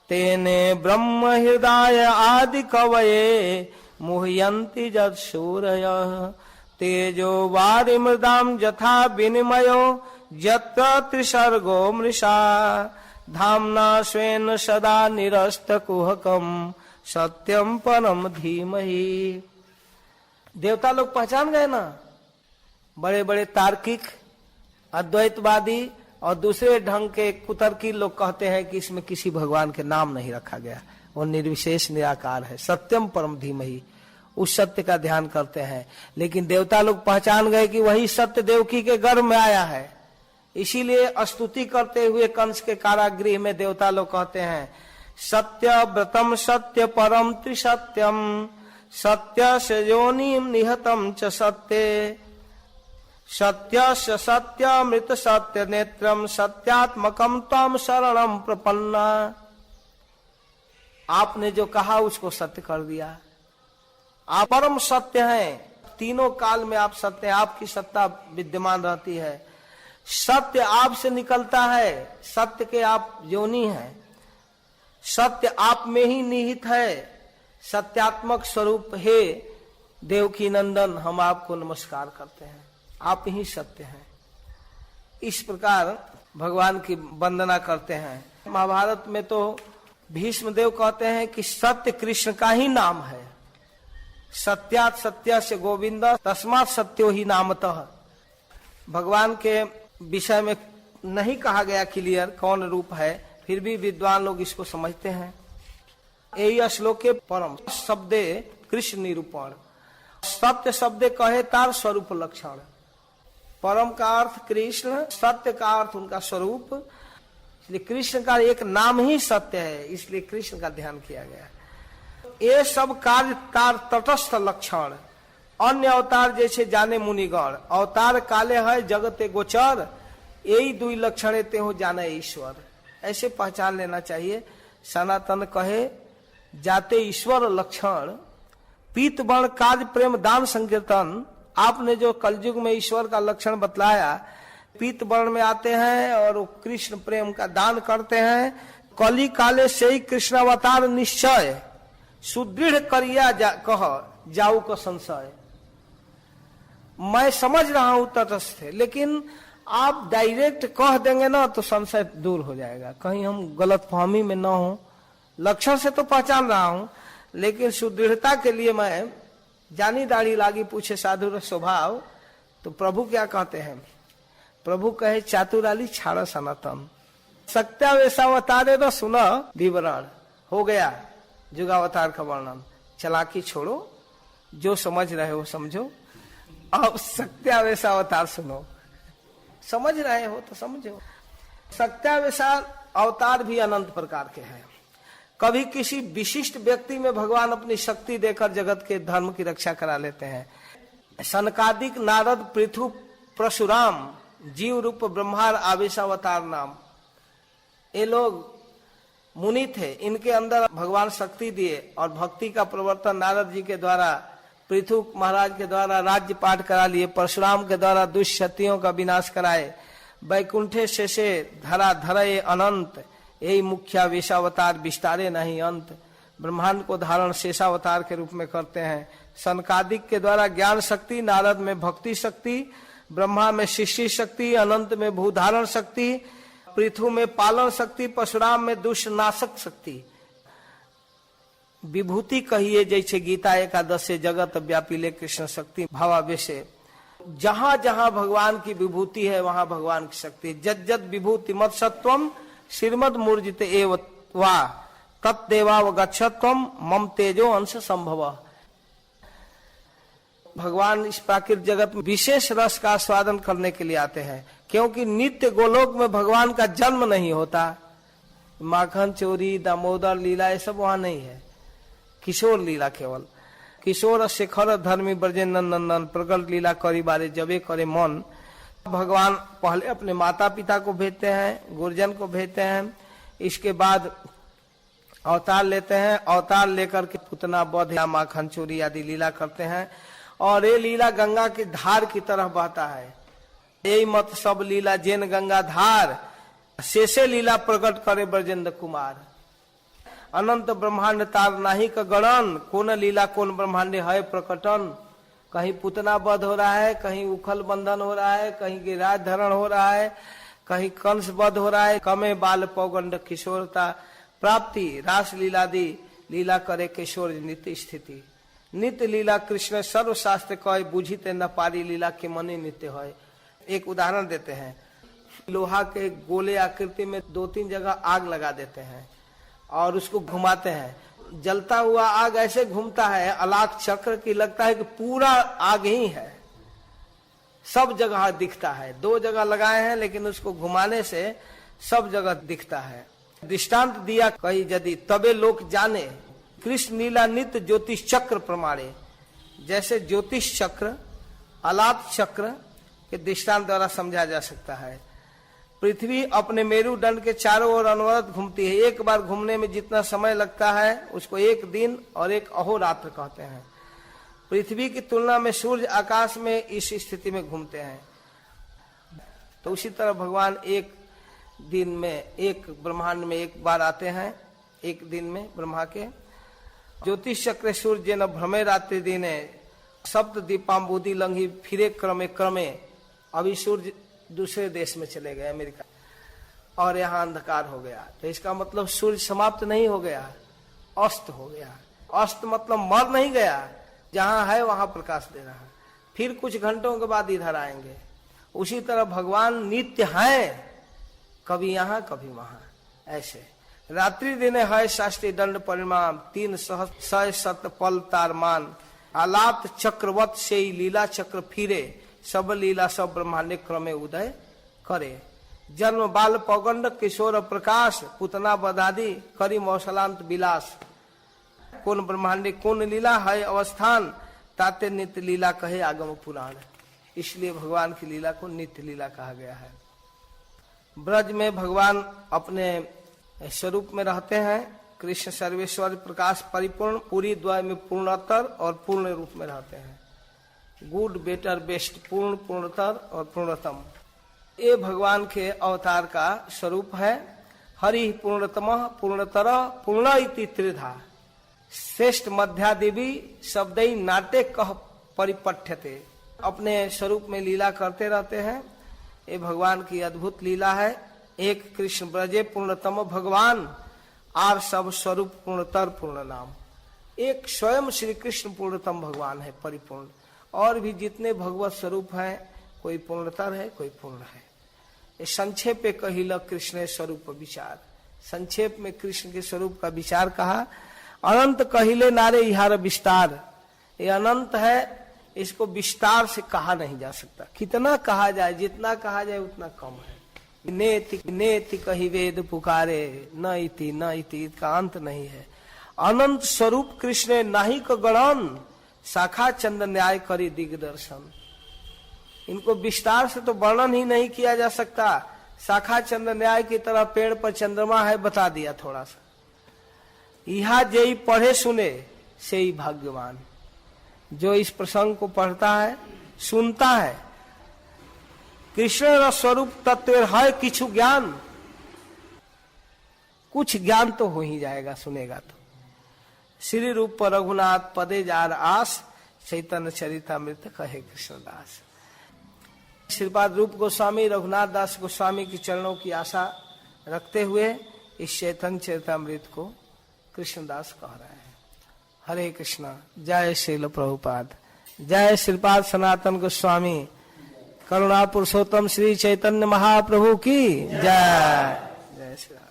तेने ब्रह्म हृदय आदि कवये मुह्यन्ति यत्सूरयः। तेजो वारिमृदां यथा विनिमयो यत्र त्रिसर्गो मृषा, धाम्ना स्वेन सदा निरस्तकुहकं सत्यम परम धीमहि। देवता लोग पहचान गए ना, बड़े बड़े तार्किक अद्वैतवादी और दूसरे ढंग के कुतर्की लोग कहते हैं कि इसमें किसी भगवान के नाम नहीं रखा गया, वो निर्विशेष निराकार है, सत्यम परम धीमहि, उस सत्य का ध्यान करते हैं। लेकिन देवता लोग पहचान गए कि वही सत्य देवकी के गर्भ में आया है, इसीलिए स्तुति करते हुए कंस के कारागृह में देवता लोग कहते हैं, सत्य व्रतम सत्य परम त्रिसत्यम, सत्य से योनिम निहतम च सत्य, सत्य सत्य मृत सत्य नेत्रम सत्यात्मकम त्वम शरणम प्रपन्ना। आपने जो कहा उसको सत्य कर दिया, आप परम सत्य हैं, तीनों काल में आप सत्य हैं, आपकी सत्ता विद्यमान रहती है, सत्य आपसे निकलता है, सत्य के आप योनि हैं, सत्य आप में ही निहित है, सत्यात्मक स्वरूप है। देवकी नंदन हम आपको नमस्कार करते हैं, आप ही सत्य हैं। इस प्रकार भगवान की वंदना करते हैं। महाभारत में तो भीष्म देव कहते हैं कि सत्य कृष्ण का ही नाम है, सत्यात सत्य से गोविंद तस्मात् सत्यो ही नामतः। भगवान के विषय में नहीं कहा गया क्लियर कौन रूप है, फिर भी विद्वान लोग इसको समझते हैं। यही श्लोके परम शब्दे कृष्ण निरूपण, सत्य शब्दे कहे तार स्वरूप लक्षण। परम का अर्थ कृष्ण, सत्य का अर्थ उनका स्वरूप, इसलिए कृष्ण का एक नाम ही सत्य है, इसलिए कृष्ण का ध्यान किया गया। ये सब कार्य तार तटस्थ लक्षण, अन्य अवतार जैसे जाने मुनिगण, अवतार काले है जगते गोचर, यही दुई लक्षण ते हो जाने ईश्वर, ऐसे पहचान लेना चाहिए। सनातन कहे जाते ईश्वर लक्षण, पीत वर्ण काज प्रेम दान संकीर्तन। आपने जो कलयुग में ईश्वर का लक्षण बतलाया, पीत वर्ण में आते हैं और वो कृष्ण प्रेम का दान करते हैं। कली काले से ही कृष्ण अवतार निश्चय, सुदृढ़ करिया कह जाऊ का संशय। मैं समझ रहा हूं तटस्थ है, लेकिन आप डायरेक्ट कह देंगे ना तो संशय दूर हो जाएगा, कहीं हम गलतफहमी में ना हो। लक्षण से तो पहचान रहा हूं, लेकिन सुदृढ़ता के लिए मैं जानी दाढ़ी लागी पूछे साधु स्वभाव, तो प्रभु क्या कहते हैं? प्रभु कहे चातुराली छाड़ा सनातन, सत्यावेशावतारे न सुना विवरण। हो गया जुगावतार का वर्णन, चलाकी छोड़ो, जो समझ रहे हो समझो, अब सत्यावेशावतार सुनो। समझ रहे हो तो समझो। सत्यावेशार अवतार भी अनंत प्रकार के हैं। कभी किसी विशिष्ट व्यक्ति में भगवान अपनी शक्ति देकर जगत के धर्म की रक्षा करा लेते हैं। सनकादिक, नारद, पृथु, परशुराम, जीव रूप ब्रह्मार आवेशावतार नाम, ये लोग मुनि थे, इनके अंदर भगवान शक्ति दिए और भक्ति का प्रवर्तन नारद जी के द्वारा, पृथु महाराज के द्वारा राज्य पाठ करा लिए, परशुराम के द्वारा दुष्शक्तियों का विनाश कराए, वैकुंठे शेषे धरा धरे अनंत, यही मुख्य वेशावतार विस्तारे नहीं अंत। ब्रह्मांड को धारण शेषावतार के रूप में करते हैं। सनकादिक के द्वारा ज्ञान शक्ति, नारद में भक्ति शक्ति, ब्रह्मा में सृष्टि शक्ति, अनंत में भूधारण शक्ति, पृथु में पालन शक्ति, परशुराम में दुष्ट नाशक शक्ति। विभूति कहिए जैसे गीता एकादश से जगत व्यापी ले कृष्ण शक्ति भावावेशे। जहां जहां भगवान की विभूति है वहां भगवान की शक्ति। जद जद विभूति मत सत्वम श्रीमद मूर्जित एव वा तत्देवावगच्छत्वम मम तेजो अंश संभव। भगवान इस प्राकृतिक जगत में विशेष रस का आस्वादन करने के लिए आते हैं, क्योंकि नित्य गोलोक में भगवान का जन्म नहीं होता। माखन चोरी, दामोदर लीला ये सब वहां नहीं है, किशोर लीला केवल। किशोर शेखर धर्मी ब्रजे नंदन प्रकट लीला करी बारे जबे करे मन। भगवान पहले अपने माता पिता को भेजते हैं, गुरुजन को भेजते हैं, इसके बाद अवतार लेते हैं। अवतार लेकर के पुतना बध या माखन चोरी आदि लीला करते हैं, और ये लीला गंगा की धार की तरह बहता है। यही मत सब लीला जैन गंगा धार, शेषे लीला प्रकट करे ब्रजेंद्र कुमार। अनंत ब्रह्मांड तार नाही का गणन, कौन लीला कौन ब्रह्मांड है प्रकटन। कहीं पुतना वध हो रहा है, कहीं उखल बंधन हो रहा है, कहीं गिरिराज धरण हो रहा है, कहीं कंस वध हो रहा है। कमे बाल पौगंड किशोरता प्राप्ति, रास लीला दी लीला करे किशोर नित्य स्थिति। नित्य लीला कृष्ण सर्वशास्त्र कहे, बुझिते न पारी लीला के मने नित्य है। एक उदाहरण देते हैं, लोहा के गोले आकृति में 2-3 जगह आग लगा देते हैं और उसको घुमाते हैं। जलता हुआ आग ऐसे घूमता है अलाक चक्र की, लगता है कि पूरा आग ही है, सब जगह दिखता है। 2 जगह लगाए हैं लेकिन उसको घुमाने से सब जगह दिखता है। दृष्टांत दिया कही यदि तबे लोक जाने, कृष्ण लीला नित्य ज्योतिष चक्र प्रमाणे। जैसे ज्योतिष चक्र अलाप चक्र के दृष्टांत द्वारा समझा जा सकता है। पृथ्वी अपने मेरुदंड के चारों ओर अनवरत घूमती है। एक बार घूमने में जितना समय लगता है उसको 1 दिन और 1 अहोरात्र कहते हैं। पृथ्वी की तुलना में सूर्य आकाश में इस स्थिति में घूमते हैं। तो उसी तरह भगवान एक दिन में, एक ब्रह्मांड में एक बार आते हैं, एक दिन में ब्रह्मा के। ज्योतिष चक्र सूर्य न भ्रमे रात्रि दिने, सप्त दीपाम्बुदी लंघी फिरे क्रमे क्रमे। अभी सूर्य दूसरे देश में चले गए, अमेरिका, और यहाँ अंधकार हो गया। तो इसका मतलब सूर्य समाप्त नहीं हो गया, अस्त हो गया। अस्त मतलब मर नहीं गया, जहां है वहां प्रकाश दे रहा है। फिर कुछ घंटों के बाद इधर आएंगे। उसी तरह भगवान नित्य हैं, कभी यहाँ कभी वहां। ऐसे रात्रि दिन है शास्त्री दंड परिणाम, 3 सहस्र पल तारमान। आलाप चक्रवत से लीला चक्र फिरे, सब लीला सब ब्रह्मांड क्रमे उदय करे। जन्म बाल पौगंड किशोर प्रकाश, पुतना बदादी करी मौसलांत विलास। कौन ब्रह्मांड कौन लीला है अवस्थान, ताते नित्य लीला कहे आगम पुराण। इसलिए भगवान की लीला को नित्य लीला कहा गया है। ब्रज में भगवान अपने स्वरूप में रहते हैं। कृष्ण सर्वेश्वर प्रकाश परिपूर्ण, पूरी द्वय में पूर्णतर और पूर्ण रूप में रहते हैं। गुड बेटर बेस्ट, पूर्ण पूर्णतर और पूर्णतम, ये भगवान के अवतार का स्वरूप है। हरि पूर्णतम पूर्णतर पूर्ण इति त्रिधा, श्रेष्ठ मध्या देवी शब्दई नाट्य कह परिपठ्यते। अपने स्वरूप में लीला करते रहते हैं। ये भगवान की अद्भुत लीला है। एक कृष्ण ब्रजे पूर्णतम भगवान, आर सब स्वरूप पूर्णतर पूर्ण नाम। एक स्वयं श्री कृष्ण पूर्णतम भगवान है, परिपूर्ण। और भी जितने भगवत स्वरूप हैं, कोई पूर्णतर है, कोई पूर्ण है। ये संक्षेप पे कहिल कृष्ण स्वरूप विचार। संक्षेप में कृष्ण के स्वरूप का विचार कहा। अनंत कहिले नारे इहार विस्तार, ये अनंत है, इसको विस्तार से कहा नहीं जा सकता। कितना कहा जाए, जितना कहा जाए उतना कम है। नेति नेति कही वेद पुकारे, न इति का अंत नहीं है। अनंत स्वरूप कृष्ण नाही को गणन, शाखा चंद्र न्याय करी दिग्दर्शन। इनको विस्तार से तो वर्णन ही नहीं किया जा सकता। शाखा चंद्र न्याय की तरह पेड़ पर चंद्रमा है, बता दिया थोड़ा सा। यहा जेई पढ़े सुने से ही भाग्यवान। जो इस प्रसंग को पढ़ता है, सुनता है, कृष्ण स्वरूप तत्व है किछु ज्ञान, कुछ ज्ञान तो हो ही जाएगा सुनेगा तो। श्री रूप रघुनाथ पदे जार आस, चैतन्य चरितामृत कहे कृष्णदास। श्रीपाद रूप गोस्वामी रघुनाथ दास गोस्वामी की चरणों की आशा रखते हुए इस चैतन्य चरितामृत को कृष्णदास कह रहे हैं। हरे कृष्णा। जय श्रील प्रभुपाद। जय श्रीपाद सनातन गोस्वामी करुणा पुरुषोत्तम श्री चैतन्य महाप्रभु की जय। जय श्री राम।